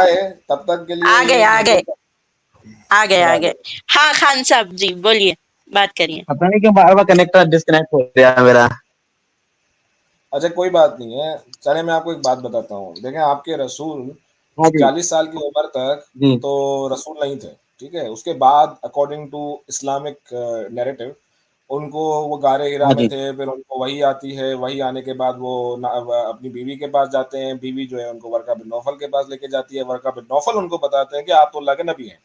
आए तब तक के लिए आ गए ये आ गए मतलब आ गए चलो आ आ गए। जाओ। हाँ खान साहब जी बोलिए, बात करिए। पता नहीं क्यों बार बार कनेक्ट डिस्कनेक्ट हो गया मेरा। अच्छा कोई बात नहीं है, चले मैं आपको एक बात बताता हूँ। देखें आपके रसूल हाँ जी 40 साल की उम्र तक जी। तो रसूल नहीं थे, ठीक है? उसके बाद अकॉर्डिंग टू इस्लामिक नैरेटिव उनको वो गारे हिरा हाँ में जी थे, फिर उनको वही आती है, वही आने के बाद वो अपनी बीवी के पास जाते हैं, बीवी जो है उनको वर्का बिन नौफल के पास लेके जाती है, वर्का बिन नौफल उनको बताते हैं कि आप तो अल्लाह के नबी हैं।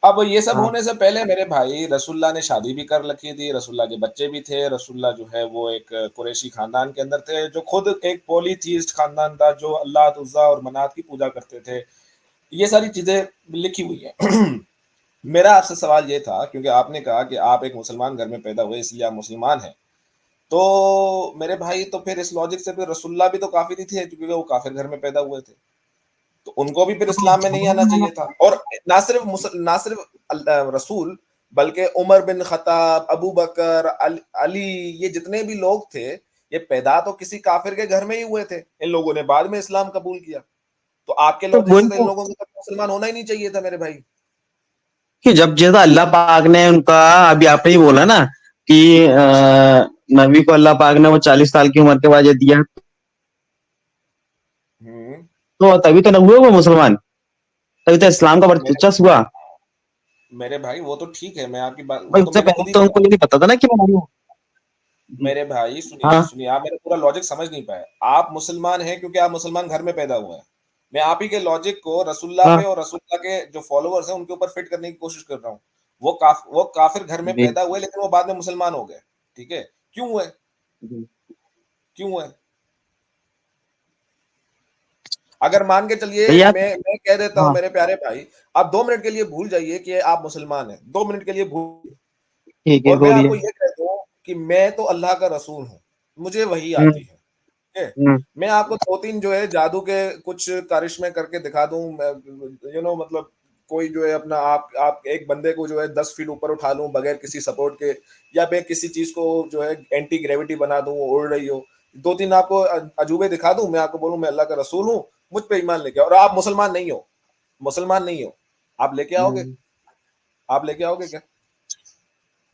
अब ये सब हाँ। होने से पहले मेरे भाई रसूलुल्लाह ने शादी भी कर रखी थी, रसूलुल्लाह के बच्चे भी थे। रसूलुल्लाह जो है वो एक कुरैशी खानदान के अंदर थे, जो खुद एक पॉलीथीइस्ट खानदान था, जो अल्लाह उज़्ज़ा और मनात की पूजा करते थे। ये सारी चीज़ें लिखी हुई हैं। मेरा आपसे सवाल ये था, क्योंकि आपने कहा कि आप एक मुसलमान घर में पैदा हुए इसलिए आप मुसलमान हैं। तो मेरे भाई तो फिर इस लॉजिक से फिर रसूलुल्लाह भी तो काफ़िर ही थे, क्योंकि वो काफ़िर घर में पैदा हुए थे। तो उनको भी फिर इस्लाम में नहीं आना चाहिए था। और ना सिर्फ रसूल, बल्कि उमर बिन खत्ताब, अबू बकर, अली, ये जितने भी लोग थे, ये पैदा तो किसी काफिर के घर में ही हुए थे। इन लोगों ने बाद में इस्लाम कबूल किया। तो आपके तो लॉजिक से वही तो इन तो लोगों को तो मुसलमान होना ही नहीं चाहिए था मेरे भाई। कि जब जैसा अल्लाह पाक ने उनका, अभी आपने ही बोला ना कि नबी को अल्लाह पाक ने वो 40 साल की उम्र के बाद ये दिया, हम्म। तो तभी तो न हुए वो मुसलमान, तभी तो इस्लाम का मेरे वर्चस्व हुआ। मेरे भाई वो तो ठीक है, मैं आपकी बात भाई वो तो उससे मैंने पहले खुद ही तो उनको कहा। ये नहीं पता था ना कि मैं नबी हूँ। जी। मेरे भाई सुनिए हाँ सुनिए, आप मेरा पूरा लॉजिक समझ नहीं पाए। आप मुसलमान हैं क्योंकि आप मुसलमान घर में पैदा हुए हैं। मैं आप ही के लॉजिक को रसूलुल्लाह हाँ पे और रसूलुल्लाह के जो फॉलोअर्स हैं उनके ऊपर फिट करने की कोशिश कर रहा हूँ। वो काफिर घर में जी पैदा हुए, लेकिन वो बाद में मुसलमान हो गए। ठीक है? क्यों हुए? जी। क्यों हुए? अगर मान के चलिए, भैया मैं कह देता हूँ हाँ मेरे प्यारे भाई, आप 2 मिनट के लिए भूल जाइए कि आप मुसलमान हैं। 2 मिनट के लिए भूल, ठीक है और मैं बोलिए। आपको ये कह दूँ कि मैं तो अल्लाह का रसूल हूँ। मुझे वही हम्म आती है। ठीक है? हम्म। मैं आपको 2-3 जो है जादू के कुछ कारिश्मे करके दिखा दूँ, मतलब कोई जो है अपना आप एक बंदे को जो है 10 फीट ऊपर उठा लूँ बगैर किसी सपोर्ट के, या मैं किसी चीज़ को जो है एंटी ग्रेविटी बना दूँ, वो उड़ रही हो। 2-3 आपको अजूबे दिखा दूँ, मैं आपको बोलूँ मैं अल्लाह का रसूल हूँ, मुझ पे ईमान लेके आओ, और आप मुसलमान नहीं हो, मुसलमान नहीं हो। आप लेके आओगे? हम्म। आप लेके आओगे क्या?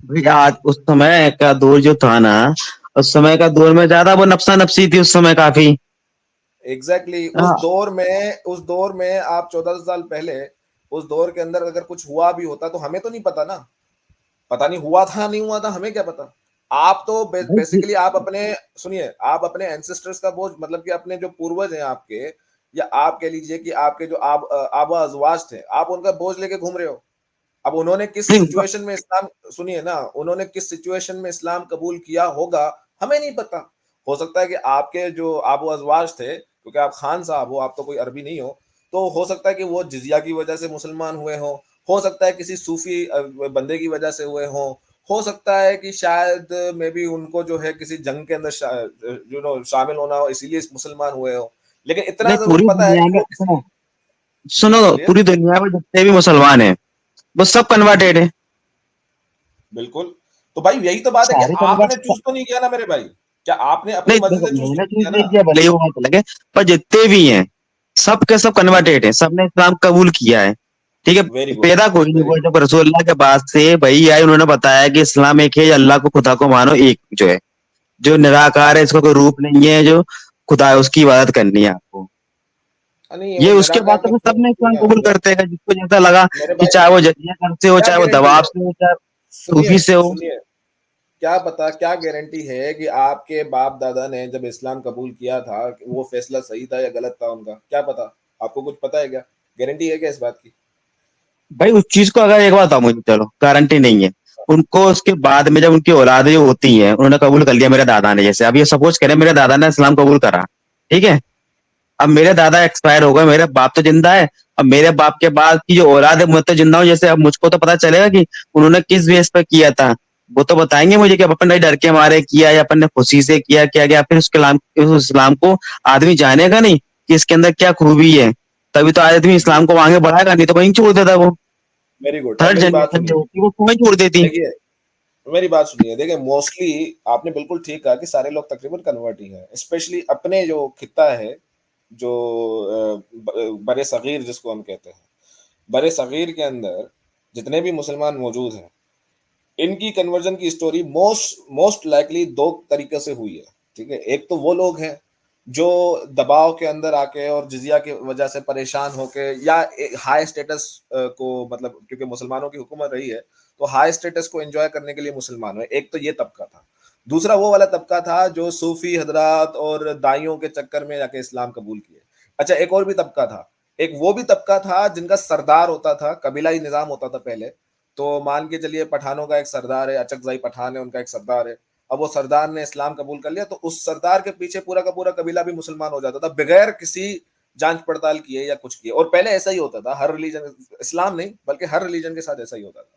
भैया आज उस समय का दौर जो था ना, उस समय का दौर में ज्यादा वो नफसा नफसी थी उस समय काफी। एग्जैक्टली हाँ उस दौर में आप 14 साल पहले, उस दौर के अंदर अगर कुछ हुआ भी होता तो हमें तो नहीं पता ना। पता नहीं हुआ था नहीं हुआ था, हमें क्या पता। आप तो भाई। बेसिकली आप अपने, सुनिए, आप अपने एंसेस्टर्स का बोझ, मतलब कि अपने जो पूर्वज हैं आपके, या आप कह लीजिए कि आपके जो आबा अजवाज थे, आप उनका बोझ लेके घूम रहे हो। अब उन्होंने किस नहीं सिचुएशन में इस्लाम, सुनिए ना, उन्होंने किस सिचुएशन में इस्लाम कबूल किया होगा, हमें नहीं पता। हो सकता है कि आपके जो आबो अजवाज थे, क्योंकि आप खान साहब हो, आप तो कोई अरबी नहीं हो, तो हो सकता है कि वो जिजिया की वजह से मुसलमान हुए हों। हो सकता है किसी सूफी बंदे की वजह से हुए हों। हो सकता है कि शायद मे बी उनको जो है किसी जंग के अंदर शामिल होना हो, इसीलिए मुसलमान हुए हो। लेकिन इतना नहीं, जरूर पूरी पता है दुनिया कि में वो सुनो, किसी, जी सुनो, बोलिए। पूरी दुनिया में जितने भी मुसलमान हैं वो सब कन्वर्टेड है। बिल्कुल। तो भाई यही तो बात है कि सारे आपने कन्वर्ट। चूज़ तो नहीं किया ना मेरे भाई। क्या आपने अपनी नहीं मर्ज़ी देखो, से चूज़ मैंने नहीं चूज किया नहीं ना? किया, भले ही वो बात लगे, पर जितने भी हैं सब के सब कन्वर्टेड है, सबने इस्लाम कबूल किया है। ठीक है। वेरी गुड, पैदा कोई नहीं वेरी हुआ, गुड। जब रसूलुल्लाह के बाद से वही आए, उन्होंने बताया कि इस्लाम एक है, अल्लाह को खुदा को मानो, एक जो है, जो निराकार है, इसका कोई रूप नहीं है, जो खुदा है, उसकी इबादत करनी है आपको। नहीं, ये वो उसके बाद निराकार तो तो फिर सबने इस्लाम सुनिए कबूल करते हैं, जिसको जैसा लगा मेरे कि भाई, चाहे वो जजिया करते हो, क्या चाहे वो गारंटी दबाव है? से हो, चाहे सुनिए, सूफी से हो। सुनिए, क्या पता क्या गारंटी है कि आपके बाप-दादा ने जब इस्लाम कबूल किया था, वो फैसला सही था या गलत था उनका? क्या पता? आपको कुछ पता है क्या? गारंटी है क्या इस बात की? भाई उस चीज को अगर एक बार था, मुझे चलो गारंटी नहीं है, उनको उसके बाद में जब उनकी औलादें जो होती हैं, उन्होंने कबूल कर लिया, मेरे दादा ने, जैसे अब ये सपोज करें मेरे दादा ने इस्लाम कबूल करा, ठीक है, अब मेरे दादा एक्सपायर हो गए, मेरे बाप तो जिंदा है, अब मेरे बाप के बाद की जो औलाद है, मैं तो जिंदा हूँ, जैसे अब मुझको तो पता चलेगा कि उन्होंने किस बेस पर किया था, वो तो बताएंगे मुझे कि अब अपन ने डर के मारे किया या अपन ने खुशी से किया, क्या गया, फिर उस इस्लाम को आदमी जानेगा नहीं कि इसके अंदर क्या खूबी है, तभी तो आदमी इस्लाम को आगे बढ़ाएगा, नहीं तो वहीं छोड़ देता वो। Very good. अब थर्ड मेरी बात जनरेशन सुनिए, जो होती है वो वहीं छोड़ देती। देखिए, मेरी बात सुनिए, देखिए मोस्टली आपने बिल्कुल ठीक कहा कि सारे लोग तकरीबन कन्वर्ट ही हैं, स्पेशली अपने जो खित्ता है, जो बरे सगीर जिसको हम कहते हैं, बरे सगीर के अंदर जितने भी मुसलमान मौजूद हैं, इनकी कन्वर्जन की स्टोरी मोस्ट लाइकली 2 तरीके से हुई है, ठीक है? एक तो वो लोग हैं जो दबाव के अंदर आके और जिज़िया की वजह से परेशान होके या हाई स्टेटस को, मतलब क्योंकि मुसलमानों की हुकूमत रही है, तो हाई स्टेटस को एन्जॉय करने के लिए मुसलमान हुए। एक तो ये तबका था। दूसरा वो वाला तबका था जो सूफी हज़रात और दाइयों के चक्कर में जाके इस्लाम कबूल किए। अच्छा, एक और भी तबका था। एक वो भी तबका था जिनका सरदार होता था, कबीलाई निज़ाम होता था पहले। तो मान के चलिए पठानों का एक सरदार है, अचकज़ई पठान है, उनका एक सरदार है। अब वो सरदार ने इस्लाम कबूल कर लिया, तो उस सरदार के पीछे पूरा का पूरा कबीला भी मुसलमान हो जाता था, बगैर किसी जांच पड़ताल किए या कुछ किए। और पहले ऐसा ही होता था, हर रिलीजन, इस्लाम नहीं बल्कि हर रिलीजन के साथ ऐसा ही होता था।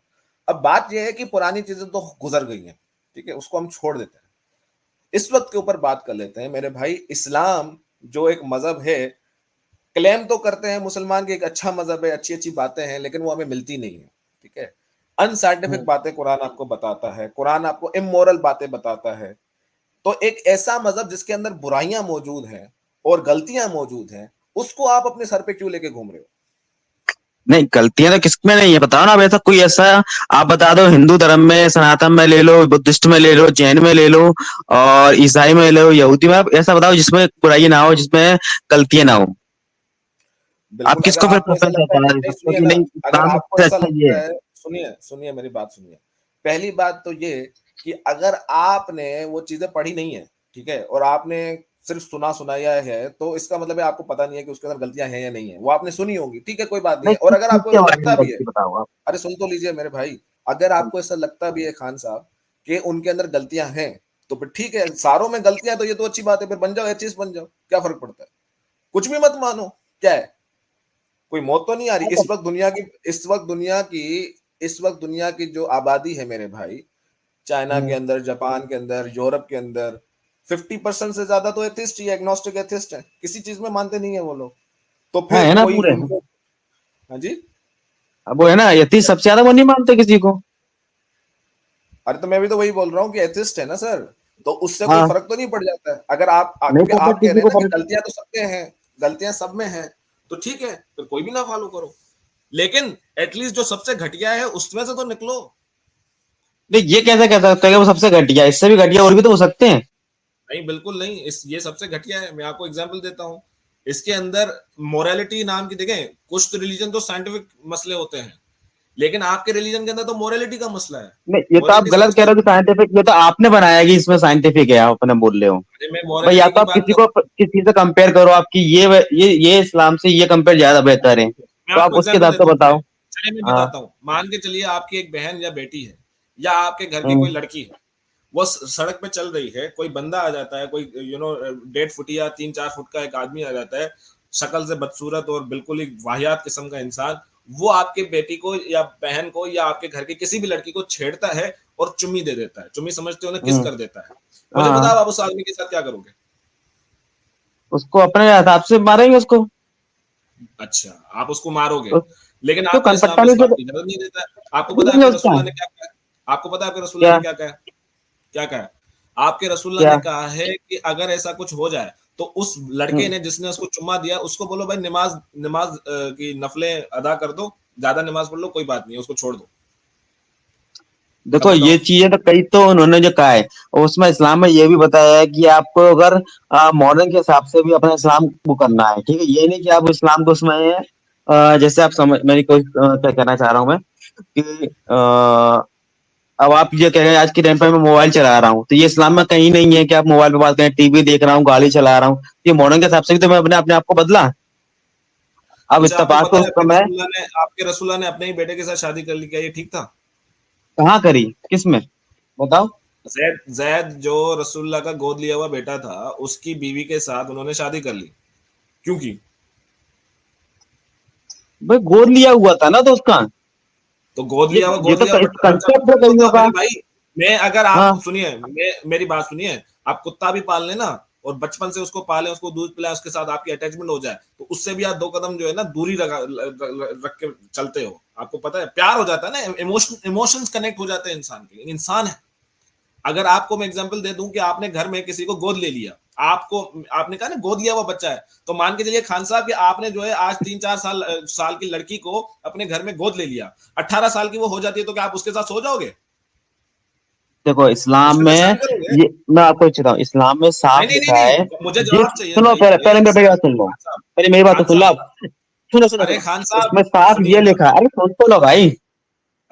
अब बात यह है कि पुरानी चीजें तो गुजर गई हैं, ठीक है, उसको हम छोड़ देते हैं। इस वक्त के ऊपर बात कर लेते हैं मेरे भाई। इस्लाम जो एक मजहब है, क्लेम तो करते हैं मुसलमान की एक अच्छा मजहब है, अच्छी अच्छी बातें हैं, लेकिन वो हमें मिलती नहीं है, ठीक है। अनसाइंटिफिक बातें कुरान आपको बताता है, कुरान आपको इमोरल बातें बताता है। तो एक ऐसा मजहब जिसके अंदर बुराइयां मौजूद हैं और गलतियां मौजूद हैं, उसको आप अपने सर पे क्यों लेके घूम रहे हो? नहीं, गलतियां तो किसमें नहीं है, बताओ ना। अब ऐसा कोई ऐसा आप बता दो, हिंदू धर्म में, सनातन में ले लो, बुद्धिस्ट में ले लो, जैन में ले लो, और ईसाई में ले लो, यहूदी में, आप ऐसा बताओ जिसमें बुराई ना हो, जिसमें गलतियां ना हो। आप बिल्कुल, अगर किसको फिर आपको ऐसा प्रेफरेंस लगता है, बता नहीं सकते हो सुनिए कि ना, नहीं अगर इस्लाम आपको सबसे ऐसा अच्छा ये लगता है? है, सुनिए सुनिए मेरी बात सुनिए। पहली बात तो ये कि अगर आपने वो चीजें पढ़ी नहीं है, ठीक है, और आपने सिर्फ सुना सुनाया है, तो इसका मतलब है आपको पता नहीं है कि उसके अंदर गलतियां हैं या नहीं है। वो आपने सुनी होंगी, ठीक है, कोई बात नहीं नहीं, है। और किस अगर चीज आपको के बारे में लगता भी है, गलती बताओ आप। अरे सुन तो लीजिए मेरे भाई, अगर आपको ऐसा लगता भी है खान साहब कि उनके अंदर गलतियां हैं, तो फिर ठीक है, सारों में गलतियां, तो ये तो अच्छी बात है, फिर बन जाओ, एथिस्ट बन जाओ, क्या फर्क पड़ता है? कुछ भी मत मानो, क्या है, कोई मौत तो नहीं आ रही। इस वक्त दुनिया की जो आबादी है मेरे भाई, चाइना के हम्म। अंदर, जापान के अंदर, यूरोप के अंदर 50% से ज्यादा तो एथिस्ट ही, एग्नोस्टिक एथिस्ट है, किसी चीज में मानते नहीं है वो लोग। तो फिर है ना कोई पूरे। उनको, हाँ जी, अब वो है ना, यतीश सबसे ज्यादा वो नहीं मानते किसी को। अरे तो मैं भी तो वही बोल रहा हूँ कि एथिस्ट है ना सर। तो उससे कोई हाँ। फर्क तो नहीं पड़ जाता है अगर आप नहीं क्योंकि पड़ता आप कह रहे किसी हैं को ना कि फर्क। गलतियां तो सबके हैं, गलतियां सब में हैं, तो ठीक है, फिर कोई भी ना फॉलो करो, लेकिन एटलीस्ट जो सबसे घटिया है उसमें से तो निकलो। नहीं, ये कैसे कह सकते हैं कि वो सबसे घटिया, इससे भी घटिया और भी तो हो सकते हैं। नहीं, बिल्कुल नहीं, इस ये सबसे घटिया है। मैं आपको एग्जांपल देता हूँ। इसके अंदर मोरालिटी नाम की, देखें, कुछ तो रिलीजन तो साइंटिफिक मसले होते हैं, लेकिन आपके रिलीजन के अंदर तो मोरालिटी का मसला है। नहीं, ये तो आप मोरालिटी गलत सबसे कह रहे हो कि ज्यादा, साइंटिफिक, ये तो आपने बनाया कि इसमें साइंटिफिक है, आप अपने बोल रहे हो। अरे मैं भाई या मोरालिटी तो की आप बात किसी कर को रहा हूँ। किसी से कंपेयर करो, आपकी ये इस्लाम से ये कंपेयर ज्यादा बेहतर है, मैं तो आप आपको उसके एग्जांपल हिसाब से देता हूँ, बताओ। चलिए मैं हाँ। बताता हूँ। मान के चलिए आपकी एक बहन या बेटी है, या आपके घर की हम्म। कोई लड़की है, वो सड़क पे चल रही है, कोई बंदा आ जाता है, कोई 1.5 फुट या 3-4 फुट का एक आदमी आ जाता है, शक्ल से बदसूरत और बिल्कुल ही वाहियात किस्म का इंसान, वो आपके बेटी को या बहन को या आपके घर की किसी भी लड़की को छेड़ता है और चुम्मी दे देता है, चुम्मी समझते हो ना, किस हम्म। कर देता है। मुझे हाँ, बताओ आप उस आदमी के साथ क्या करोगे? उसको अपने हिसाब से मारेंगे उसको। अच्छा, आप उसको मारोगे, उस, लेकिन क्यों आपका इस्लाम कनपट्टा इस नहीं बात दे की इजाजत नहीं देता है। आपको पता है देंगे आपके उसका। रसूलुल्लाह ने क्या कहा है? आपको पता है आपके रसूलुल्लाह ने क्या? क्या कहा है? क्या कहा है? आपके रसूलुल्लाह ने क्या? कहा है कि अगर ऐसा कुछ हो जाए, तो उस लड़के हम्म। ने जिसने उसको चुम्मा दिया, उसको बोलो भाई नमाज नमाज की नफलें अदा कर दो, ज्यादा नमाज पढ़ लो, कोई बात नहीं है, उसको छोड़ दो। अब देखो, ये बताओ। चीजें तो कई तो उन्होंने जो कहा है, और उसमें इस्लाम में ये भी बताया है कि आपको अगर मॉडर्न के हिसाब से भी अपना इस्लाम को करना है, ठीक है, ये नहीं कि आप इस्लाम को उसमें जैसे आप समझ, मेरी कोई क्या कहना चाह रहा हूँ मैं कि अब आप ये कह रहे हैं आज के टाइम पे मैं मोबाइल चला रहा हूँ, तो ये इस्लाम में कहीं नहीं है कि आप मोबाइल पे बात करें, टीवी देख रहा हूँ, गाड़ी चला रहा हूँ, ये मॉडर्न के हिसाब से भी तो मैं अपने आप को बदला। अब अच्छा, आपको इत्तेफाक पता तो है उस समय आपके रसूलुल्लाह ने अपने ही बेटे के साथ शादी कर ली, क्या ये ठीक था? कहाँ करी, किसमें, बताओ। जैद जैद जो रसूलुल्लाह का गोद लिया हुआ बेटा था, उसकी बीवी के साथ उन्होंने शादी कर ली, क्यों की? भाई गोद लिया हुआ था ना तो उसका, तो गोद ये लिया हुआ, ये गोद तो लिया हुआ, बट अच्छा कंसेप्ट है मतलब कईयों होता का। मेरे भाई। मैं अगर आप हाँ। सुनिए, मेरी बात सुनिए, आप कुत्ता भी पाल लेना और बचपन से उसको पाले, उसको दूध पिलाए, उसके साथ आपकी अटैचमेंट हो जाए, तो उससे भी आप 2 कदम जो है ना दूरी रख के चलते हो। आपको पता है, प्यार हो जाता है ना, इमोशंस कनेक्ट हो जाते हैं इंसान के, इंसान है। अगर आपको मैं एग्जांपल दे दूं कि आपने घर में किसी को गोद ले लिया, आपको, आपने कहा ना गोद लिया हुआ बच्चा है, तो मान के चलिए खान साहब कि आपने जो है आज 3-4 साल की लड़की को अपने घर में गोद ले लिया, 18 साल की वो हो जाती है, तो क्या आप उसके साथ सो जाओगे? देखो इस्लाम उसके साथ में, शादी करोगे? ये मैं आपको बताता हूँ, इस्लाम में नहीं साफ नहीं नहीं लिखा है, नहीं, मुझे जिस, जवाब चाहिए सुनो भाई, पहले पहले एक मेरी बात सेकंड। सुन लो, खान साहब, पहले मेरी बात तो खान सुन लो साहब, आप। सुनो सुनो अरे सुनो, खान साहब इसमें साफ ये सुनिए ना। लिखा है, अरे सुन तो लो भाई।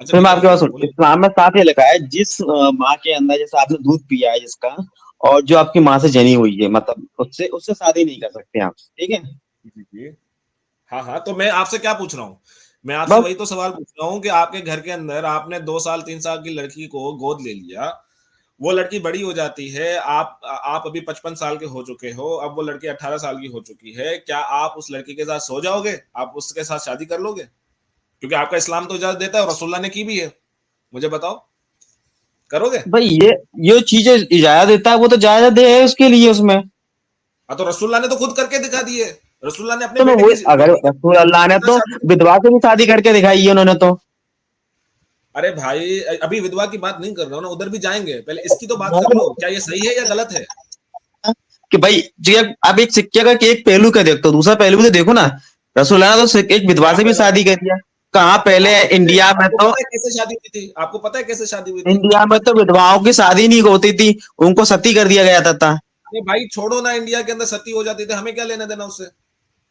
अच्छा फिर ठीक मैं है, आपके बोलिए पास सुन, बोलिए। इस्लाम में साफ ये लिखा है, जिस माँ के अंदर जैसे आपने दूध पिया है जिसका, और जो आपकी माँ से जनी हुई है, मतलब उससे उससे शादी नहीं कर सकते आप, ठीक है। जी जी। हाँ हाँ, तो मैं आपसे क्या पूछ रहा हूँ, मैं आपसे बस। वही तो सवाल पूछ रहा हूँ कि आपके घर के अंदर आपने 2 साल 3 साल की लड़की को गोद ले लिया, वो लड़की बड़ी हो जाती है, आप अभी 55 साल के हो चुके हो, अब वो लड़की 18 साल की हो चुकी है, क्या आप उस लड़की के साथ सो जाओगे? आप उसके साथ शादी कर लोगे? क्योंकि आपका इस्लाम तो इजाजत देता है और रसूलुल्लाह ने की भी है, मुझे बताओ, करोगे? भाई ये चीजें इजाजत देता है, वो तो इजाजत है उसके लिए उसमें। हाँ, तो रसूलुल्लाह ने तो खुद करके दिखा दिए, रसूलुल्लाह ने अपने तो मैं बेटे वो, की अगर बेटी रसूल अल्लाह ने के साथ तो शादी की। विधवा से भी शादी करके दिखाई है उन्होंने तो। अरे भाई, अभी विधवा की बात नहीं कर रहा हूँ ना, उधर भी जाएंगे, पहले इसकी तो बात कर लो, क्या ये सही है या गलत है? कि भाई जो आप एक सिक्के का एक पहलू का देखते हो, दूसरा पहलू भी तो देखो ना। रसूल अल्लाह ने तो एक विधवा क्या से भी पहला? शादी करी है। कहाँ पहले इंडिया में आपको तो, पता है कैसे शादी हुई थी? आपको पता है कैसे शादी हुई थी? इंडिया में तो विधवाओं की शादी नहीं होती थी, उनको सती कर दिया गया था। अरे भाई छोड़ो ना, इंडिया के अंदर सती हो जाती थी, हमें क्या लेना देना उससे?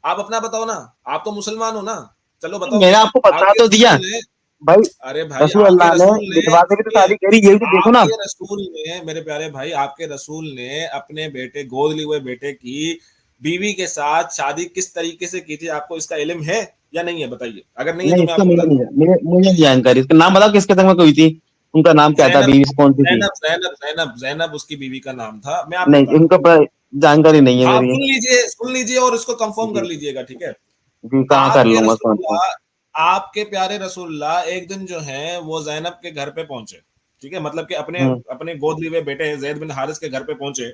आप अपना बताओ ना, आप तो मुसलमान हो ना, चलो बताओ। मैंने आपको बता आपके तो दिया रसूल ने, भाई, अरे भाई रसूल आपके अल्लाह ने रसूल ने, विधवा से भी तो सुनिए, शादी करी, ये भी तो देखो ना। आपके रसूल ने, मेरे प्यारे भाई, आपके रसूल ने अपने बेटे, गोद लिए हुए बेटे की बीवी के साथ शादी किस तरीके से की थी, आपको इसका इल्म है या नहीं है? बताइए, अगर नहीं है नहीं, तो मैं इसका आपको मुझे बताता नहीं हूँ। है, मुझे नहीं जानकारी, इसका नाम बताओ किसके संग में कोई थी, उनका नाम क्या था, जैनब, बीवी से कौन सी थी। जैनब उसकी बीवी का नाम था, मैं आपको नहीं, बताता हूँ। उनका जानकारी नहीं है हाँ, मेरी। सुन लीजिए और इसको कंफर्म कर जी लीजिएगा, ठीक है? जी, कहाँ कर आपके लूंगा फोन तो। रसूलुल्लाह, आपके प्यारे रसूलुल्लाह एक दिन जो है वो ज़ैनब के घर पे पहुंचे, ठीक है? मतलब कि अपने हम्म अपने गोद लिए हुए बेटे ज़ैद बिन हारिस के घर पे पहुंचे।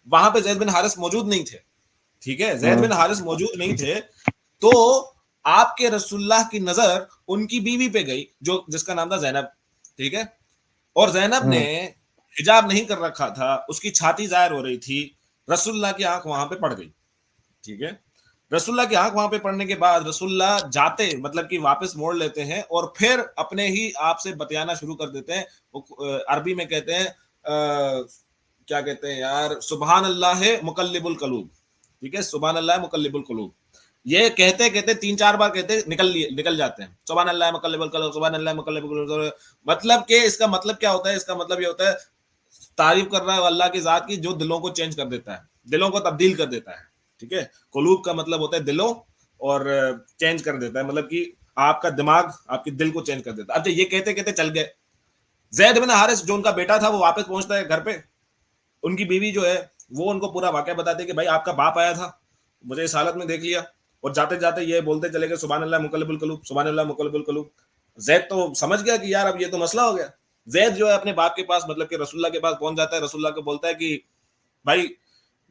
वहां पे ज़ैद बिन हारिस मौजूद नहीं थे, ठीक है? ज़ैद हम्म बिन हारिस मौजूद नहीं थे, तो आपके रसूलुल्लाह की नजर उनकी बीवी पे गई, जो जिसका नाम था ज़ैनब, ठीक है? और ज़ैनब ने हम्म हिजाब नहीं कर रखा था, उसकी छाती ज़ाहिर हो रही थी, रसूलुल्लाह की आंख वहां पे पड़ गई, ठीक है? रसूलुल्लाह की आंख वहां पे पड़ने के बाद रसूलुल्लाह जाते, मतलब कि वापस मोड़ लेते हैं और फिर अपने ही आप से बतियाना शुरू कर देते हैं। वो अरबी में कहते हैं, क्या कहते हैं यार, सुबहान अल्लाह है मुकल्लिबुल कलूब, ठीक है? सुबहान अल्लाह मुकल्लिबुल कलूब, ये कहते कहते 3-4 बार कहते निकल जाते हैं, सुबहान अल्लाह मुकल्लिबुल कलूब, सुबहान अल्लाह मुकल्लिबुल कलूब। मतलब कि इसका मतलब क्या होता है? इसका मतलब ये होता है, तारीफ कर रहा है अल्लाह की जात की जो दिलों को चेंज कर देता है, दिलों को तब्दील कर देता है, ठीक है? कुलूब का मतलब होता है दिलों, और चेंज कर देता है, मतलब कि आपका दिमाग आपके दिल को चेंज कर देता है। अब ये कहते कहते चल गए, जैद बिन हारिस जो उनका बेटा था वो वापस पहुंचता है घर पे, उनकी बीवी जो है वो उनको पूरा वाकया बताती है कि भाई आपका बाप आया था, मुझे इस हालत में देख लिया, और जाते जाते ये बोलते चले गए सुबहान अल्लाह मुकल्लिबुल कलूब, सुबहान अल्लाह मुकल्लिबुल कलूब। जैद तो समझ गया कि यार अब ये तो मसला हो गया। जैद जो है अपने बाप के पास, मतलब कि रसूलुल्लाह के पास पहुंच जाता है, रसूलुल्लाह को बोलता है कि भाई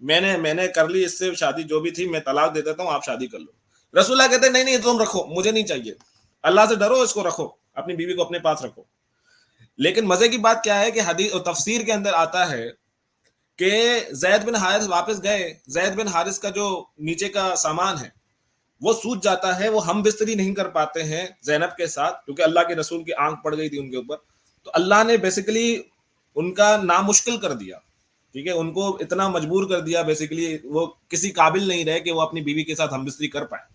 मैंने मैंने कर ली इससे शादी, जो भी थी, मैं तलाक दे देता हूँ, आप शादी कर लो। रसूलुल्लाह कहते हैं नहीं नहीं, तुम रखो, मुझे नहीं चाहिए, अल्लाह से डरो, इसको रखो, अपनी बीवी को अपने पास रखो। लेकिन मजे की बात क्या है कि हदीस और तफसीर के अंदर आता है कि जैद बिन हारिस वापस गए, जैद बिन हारिस का जो नीचे का सामान है वो सूझ जाता है, वो हम बिस्तरी नहीं कर पाते हैं जैनब के साथ, क्योंकि अल्लाह के रसूल की आंख पड़ गई थी उनके ऊपर। तो अल्लाह ने बेसिकली उनका नामुश्किल कर दिया, ठीक है? उनको इतना मजबूर कर दिया, बेसिकली वो किसी काबिल नहीं रहे कि वो अपनी बीवी के साथ हम बिस्तरी कर पाए।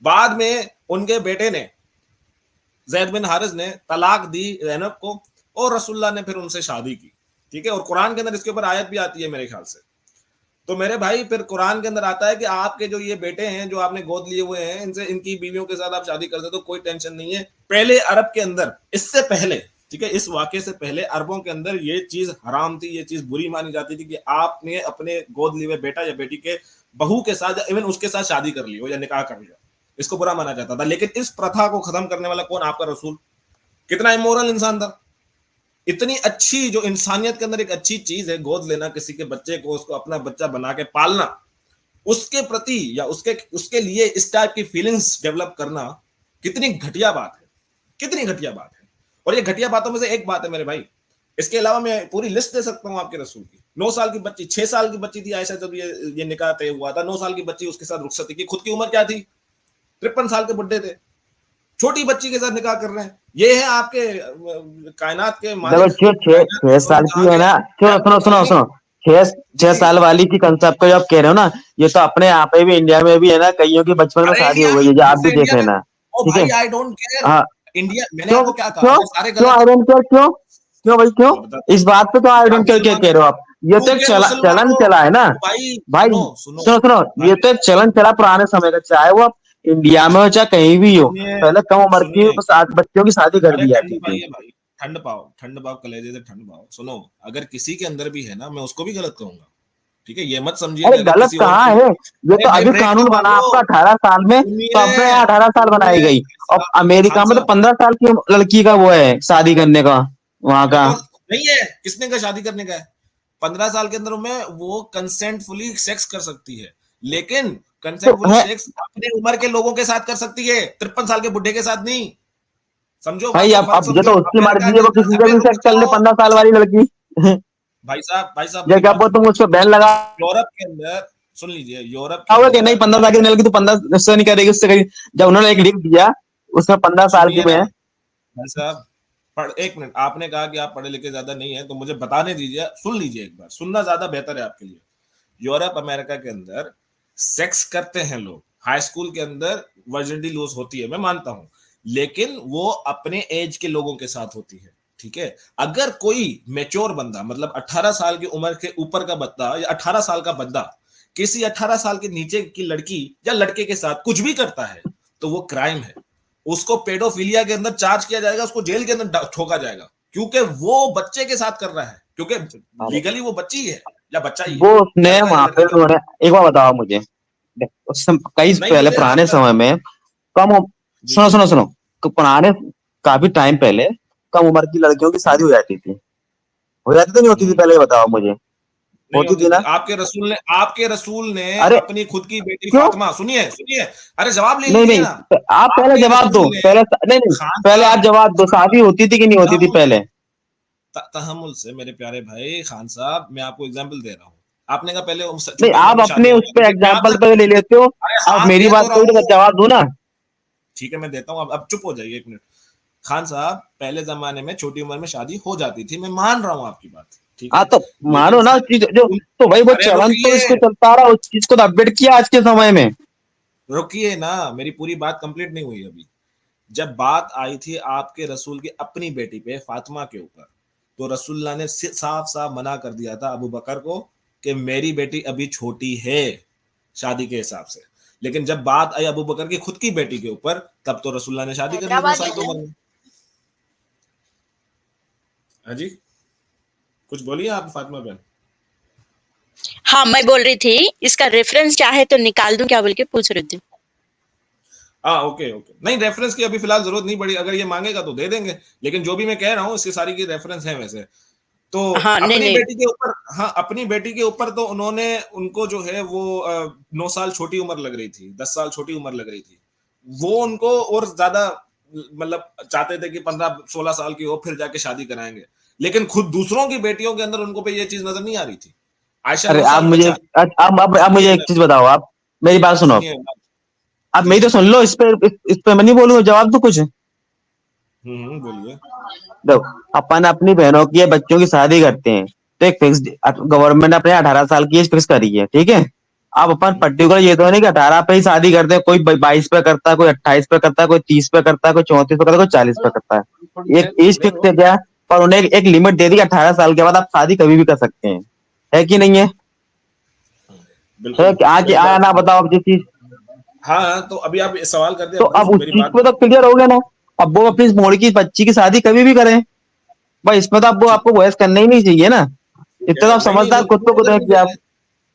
बाद में उनके बेटे ने, जैद बिन हारिस ने तलाक दी जैनब को, और रसूलुल्लाह ने फिर उनसे शादी की, ठीक है? और कुरान के अंदर इसके ऊपर आयत भी आती है मेरे ख्याल से। तो मेरे भाई फिर कुरान के अंदर आता है कि आपके जो ये बेटे हैं जो आपने गोद लिए हुए हैं, इनसे, इनकी बीवियों के साथ आप शादी करते तो कोई टेंशन नहीं है। पहले अरब के अंदर, इससे पहले, ठीक है, इस वाक्य से पहले अरबों के अंदर ये चीज हराम थी, ये चीज बुरी मानी जाती थी कि आपने अपने गोद लिए हुए बेटा या बेटी के बहू के साथ, इवन उसके साथ शादी कर ली हो या निकाह कर लिया, इसको बुरा माना जाता था। लेकिन इस प्रथा को खत्म करने वाला कौन? आपका रसूल। कितना इमोरल इंसान था। इतनी अच्छी, जो इंसानियत के अंदर एक अच्छी चीज है, गोद लेना किसी के बच्चे को, उसको अपना बच्चा बना के पालना, उसके प्रति या उसके उसके लिए इस टाइप की फीलिंग्स डेवलप करना, कितनी घटिया बात है, कितनी घटिया बात है। और ये घटिया बातों में से एक बात है मेरे भाई, इसके अलावा मैं पूरी लिस्ट दे सकता हूं आपके रसूल की, 9 साल की बच्ची, 6 साल की बच्ची थी आयशा जब ये निकाह तय हुआ था, 9 साल की बच्ची उसके साथ रुखसती की, खुद की उम्र क्या थी, 53 साल के बुढ़े थे, छोटी बच्ची के साथ निकाह कर रहे हैं। ये है आपके कायनात के देखो मालिक, जो छह कायनात के छह रब साल कहा की है गया ना, है, मैं सुनो आपको सुनो बता सुनो दूं। सुनो, छह छह जी, साल वाली की कंसेप्ट को जो आप कह रहे हो ना, ये तो अपने यहाँ पे भी इंडिया में भी है ना, कईयों की बचपन में अरे शादी इंडिया हो में, गई है, जो आप जैसे भी देख इंडिया में, लेना। ओ ठीक है। भाई आई डोंट केयर, हाँ। इंडिया, मैंने क्यों आपको क्या कहा, क्यों अगर सारे क्यों गलत आई है, डोंट केयर, क्यों क्यों भाई क्यों? मैं बताता इस हूँ, बात पे तो आई क्योंकि आप डोंट केयर क्या मुसलमान कह हो, रहे हो आप? ये तो एक क्योंकि मुसलमान चलन हो, चला है ना ओ भाई भाई। सुनो सुनो सुनो सुनो, ये भाई, तो एक चलन चला पुराने समय का, चाहे वो आप इंडिया में हो चाहे कहीं भी हो। सुनिए पहले कम उम्र की सुनिए, बच्चों की शादी कर अरे दी ठंड जाती थी। पाइए भाई, ठंड पाओ कलेजे से ठंड पाओ। सुनो, अगर किसी के अंदर भी है ना, मैं उसको भी गलत कहूंगा, ठीक है, ये मत समझिए अरे कि अगर गलत किसी और कहाँ की, है, ये अरे तो भाई अभी ब्रेक तो कानून बना मारो, आपका 18 साल में, तो सुनिए अपने यहाँ 18 साल बनाई सुनिए गई। और साहब, खान अमेरिका में तो साहब, 15 साल की लड़की का वो है शादी करने का, वहां अरे का। कौन नहीं है, किसने कहा शादी करने का है? 15 साल के अंदर में वो कंसेंटफुली सेक्स कर सकती है, लेकिन तो कंसेंटफुली है सेक्स अपने उम्र के लोगों के साथ कर सकती है, 53 साल के बुढ़े के साथ नहीं। समझो भाई, बात का फर्क, अब ये समझो तो उसकी अमेरिका मर्जी है, के वो अंदर, किसी से अबे भी रुक सेक्स कर ले, जाओ, 15 साल वाली लड़की। भाई साहब ये मेरी क्या बात तुम सुनिए, उसको बैन लगा यूरोप के अंदर, सुन लीजिए, यूरोप के होगा कि नहीं, अंदर 15 साल की लड़की तो 15 उससे नहीं करेगी, उससे करेगी। जब उन्होंने एक लिख दिया, उसमें 15 साल की सुनिए में ना है। भाई साहब, पढ़, एक मिनट, आपने कहा कि आप पढ़े लिखे ज्यादा नहीं है, तो मुझे बताने दीजिए, सुन लीजिए एक बार, सुनना ज्यादा बेहतर है आपके लिए। यूरोप अमेरिका के अंदर सेक्स करते हैं लोग, हाई स्कूल के अंदर वर्जिनिटी लूज होती है, मैं मानता हूं, लेकिन वो अपने एज के लोगों के साथ होती है, ठीक है। अगर कोई मेच्योर बंदा, मतलब 18 साल की उम्र के ऊपर का बंदा या 18 साल का बंदा किसी 18 साल के नीचे की लड़की या लड़के के साथ कुछ भी करता है, तो वो क्राइम है, उसको पेडोफिलिया के अंदर चार्ज किया जाएगा, उसको जेल के अंदर ठोका जाएगा, क्योंकि वो बच्चे के साथ कर रहा है, क्योंकि अरे लीगली वो बच्ची है या बच्चा ही वो है, उसने लड़का या वहां पे लड़की का। उन्होंने, एक बार बताओ मुझे, उस कई नहीं, पहले मुझे पुराने आपका, समय में कम जी सुनो जी, सुनो सुनो, पुराने काफी टाइम पहले कम उम्र की लड़कियों की शादी हो जाती थी। हो जाती थी नहीं होती थी, हम्म, पहले ये बताओ मुझे। नहीं होती होती थी थी, ना? आपके रसूल ने अरे अपनी खुद की बेटी क्यों? फातिमा, सुनिए सुनिए, अरे जवाब ले नहीं लीजिए नहीं, ना, आप पहले आपके जवाब दो, रसूल ने, पहले नहीं नहीं, खान पहले आप साहब, जवाब दो, शादी होती थी कि नहीं होती थी तहमुल पहले? तहमुल से मेरे प्यारे भाई खान साहब, मैं आपको एग्जाम्पल दे रहा हूँ। आपने कहा पहले नहीं, छोटी उम्र आप में अपने शादियां हो उस जाती पे थी, मैं एग्जाम्पल आपसे, पे ले लेते हो। अरे आप हाँ मेरी कह तो बात रहा को हूँ, जवाब दो ना। ठीक है मैं देता हूँ, अब चुप हो जाइए एक मिनट। खान साहब, पहले जमाने में छोटी उम्र में शादी हो जाती थी, मैं मान रहा हूँ आपकी बात, ठीक हाँ है, तो लेकिन मानो ना उस फिर चीज जो, उन, तो भाई वो अरे चलन तो रुकिए, इसको चलता रहा, उस चीज को तो अपडेट किया आज के समय में। रुकिए ना, मेरी पूरी बात कंप्लीट नहीं हुई अभी। जब बात आई थी आपके रसूल की अपनी बेटी पे फातिमा के ऊपर, तो रसूलुल्लाह ने साफ साफ मना कर दिया था अबू बकर को कि मेरी बेटी अभी छोटी है शादी के हिसाब से। लेकिन जब बात आई अबू बकर की खुद की बेटी के ऊपर, तब तो रसूलुल्लाह ने शादी कर ली 9 साल की उम्र में। हाँ जी, कुछ बोलिए आप फातिमा बहन। हाँ, मैं बोल रही थी इसका रेफरेंस चाहे तो निकाल दूं क्या बोल के पूछ रही थी। हाँ ओके ओके, नहीं रेफरेंस की अभी फिलहाल जरूरत नहीं पड़ी, अगर ये मांगेगा तो दे देंगे, लेकिन जो भी मैं कह रहा हूँ इसकी सारी की रेफरेंस है वैसे। तो हाँ, नहीं अपनी नहीं, बेटी के ऊपर, हाँ अपनी बेटी के ऊपर तो उन्होंने, उनको जो है वो 9 साल छोटी उम्र लग रही थी, 10 साल छोटी उम्र लग रही थी, वो उनको और ज्यादा, मतलब चाहते थे कि 15-16 साल की हो फिर जाके शादी कराएंगे, लेकिन खुद दूसरों की बेटियों के अंदर उनको पे ये चीज नजर नहीं आ रही थी। आयशा अरे 9 साल, अच्छा अब मुझे सुनिए एक ना, चीज बताओ, आप मेरी बात सुनो। सुनिए ना, आप जी मेरी तो जी, सुन लो, इस पे मैं नहीं बोलूंगा, जवाब दो कुछ। बोलिए। देखो, अपन अपनी बहनों की या बच्चों की शादी करते हैं, तो एक फिक्स, गवर्नमेंट ने अपने 18 साल की एज फिक्स करी है, ठीक है। अब अपन हम्म, पर्टिकुलर ये तो नहीं कि 18 पे ही शादी करते हैं, कोई 22 पे करता है, कोई 28 पे करता है, कोई 30 पे करता है, कोई 34 पे करता है, कोई 40 पे करता है, एक एज फिक्स है क्या? पर उन्हें एक लिमिट दे दी, 18 साल के बाद आप शादी कभी भी कर सकते हैं, है कि नहीं है? बिल्कुल, आगे मेरी आया बात ना, सुनिए। बताओ आप ये चीज। हाँ तो अभी आप सवाल करते तो हैं, अब पूछ उस मेरी चीज बात। पे तो क्लियर हो गया ना। अब वो अपनी मोड़ की बच्ची की शादी कभी भी करें भाई, इसमें तो ठीक आपको बहस करना ही नहीं चाहिए ना। ठीक इतना है, तो आप नहीं नहीं समझदार नहीं, खुद क्यों पे नहीं खुद है करनी कि आप। चाहिए,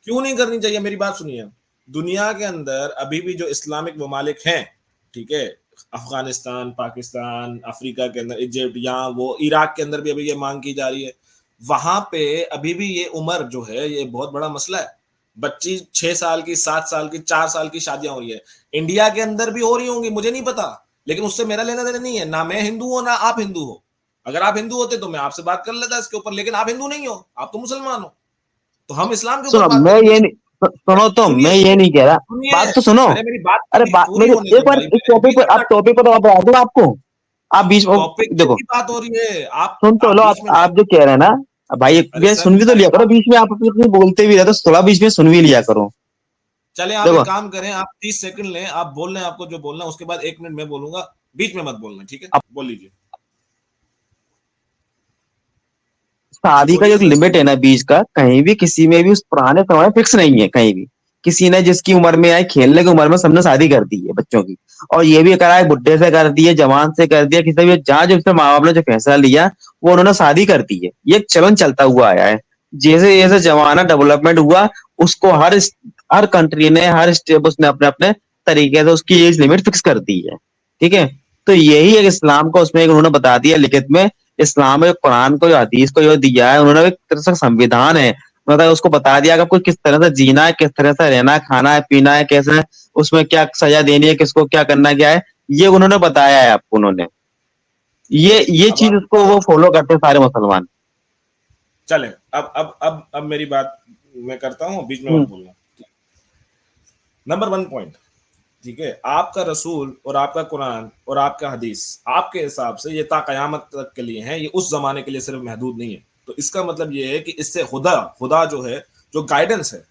क्यों नहीं करनी चाहिए, मेरी बात सुनिए। दुनिया के अंदर अभी भी जो इस्लामिक ममालिक हैं, ठीक है, अफगानिस्तान, पाकिस्तान, अफ्रीका के अंदर, इजिप्ट, यहाँ वो इराक के अंदर भी अभी ये मांग की जा रही है, वहां पे अभी भी ये उम्र जो है ये बहुत बड़ा मसला है। बच्ची 6 साल की, 7 साल की, 4 साल की शादियां हो रही है। इंडिया के अंदर भी हो रही होंगी, मुझे नहीं पता, लेकिन उससे मेरा लेना देना नहीं है, ना मैं हिंदू हूं ना आप हिंदू हो। अगर आप हिंदू होते तो मैं आपसे बात कर लेता इसके ऊपर, लेकिन आप हिंदू नहीं हो, आप तो मुसलमान हो। तो हम इस्लाम के ऊपर सुनो बात मैं करेंगे। ये नहीं, सुनो तो सुनिए मैं ये सुनिए नहीं कह रहा, सुनिए, बात तो सुनो। अरे मेरी बात अरे पूरी बात पूरी मेरी होने एक दो बार भाई, इस मेरे टॉपिक बीच पर, में आप मत टॉपिक पर तो बता दूं आपको, आप बीच में टॉपिक देखो, की बात हो रही है, सुन तो आप लो, बीच में आप नहीं। जो कह रहे हैं ना, भाई एक अरे ये सर सुन भी तो लिया करो, आप बीच में आप अपनी अपनी बोलते भी रहते हो, तो थोड़ा बीच में सुन भी लिया करो। चले, आप एक देखो काम करें, आप 30 सेकंड लें, आप बोल लें आपको जो बोलना है, उसके बाद 1 मिनट मैं बोलूंगा, बीच में मत बोलना, ठीक है? अब बोल लीजिए। जी शादी का जो बोलिए एक सर। लिमिट है ना बीच का, कहीं भी किसी में भी उस पुराने समय फिक्स नहीं है कहीं भी। किसी ने जिसकी उम्र में आए, खेलने की उम्र में सबने शादी कर दी है बच्चों की, और ये भी करा है बुढ़े से कर दी है, जवान से कर दिया, किसी भी जहाँ जो उसके माँ बाप ने जो फैसला लिया वो उन्होंने शादी कर दी है। ये एक चलन चलता हुआ आया है। जैसे जैसे जमाना डेवलपमेंट हुआ, उसको हर कंट्री ने, हर स्टेट उसने अपने अपने तरीके से उसकी एज लिमिट फिक्स कर दी है। ठीक है, तो यही एक इस्लाम को उसमें एक उन्होंने बता दिया लिखित में। इस्लाम में कुरान को, जो हदीस को जो दिया है उन्होंने, एक तरह से संविधान है, मतलब उसको बता दिया कि आपको किस तरह से जीना है, किस तरह से रहना है, खाना है, पीना है, कैसे उसमें क्या सजा देनी है, किसको क्या करना है, क्या है, ये उन्होंने बताया है आपको उन्होंने। ये अब चीज आप उसको वो फॉलो करते हैं सारे मुसलमान। चले, अब मेरी बात मैं करता हूँ, बीच में मत हम्म। बोलना। नंबर 1 पॉइंट, ठीक है, आपका रसूल और आपका कुरान और आपका हदीस आपके हिसाब से ये ता कयामत तक के लिए है, ये उस जमाने के लिए सिर्फ महदूद नहीं है। तो इसका मतलब ये है कि इससे खुदा खुदा जो है, जो गाइडेंस है,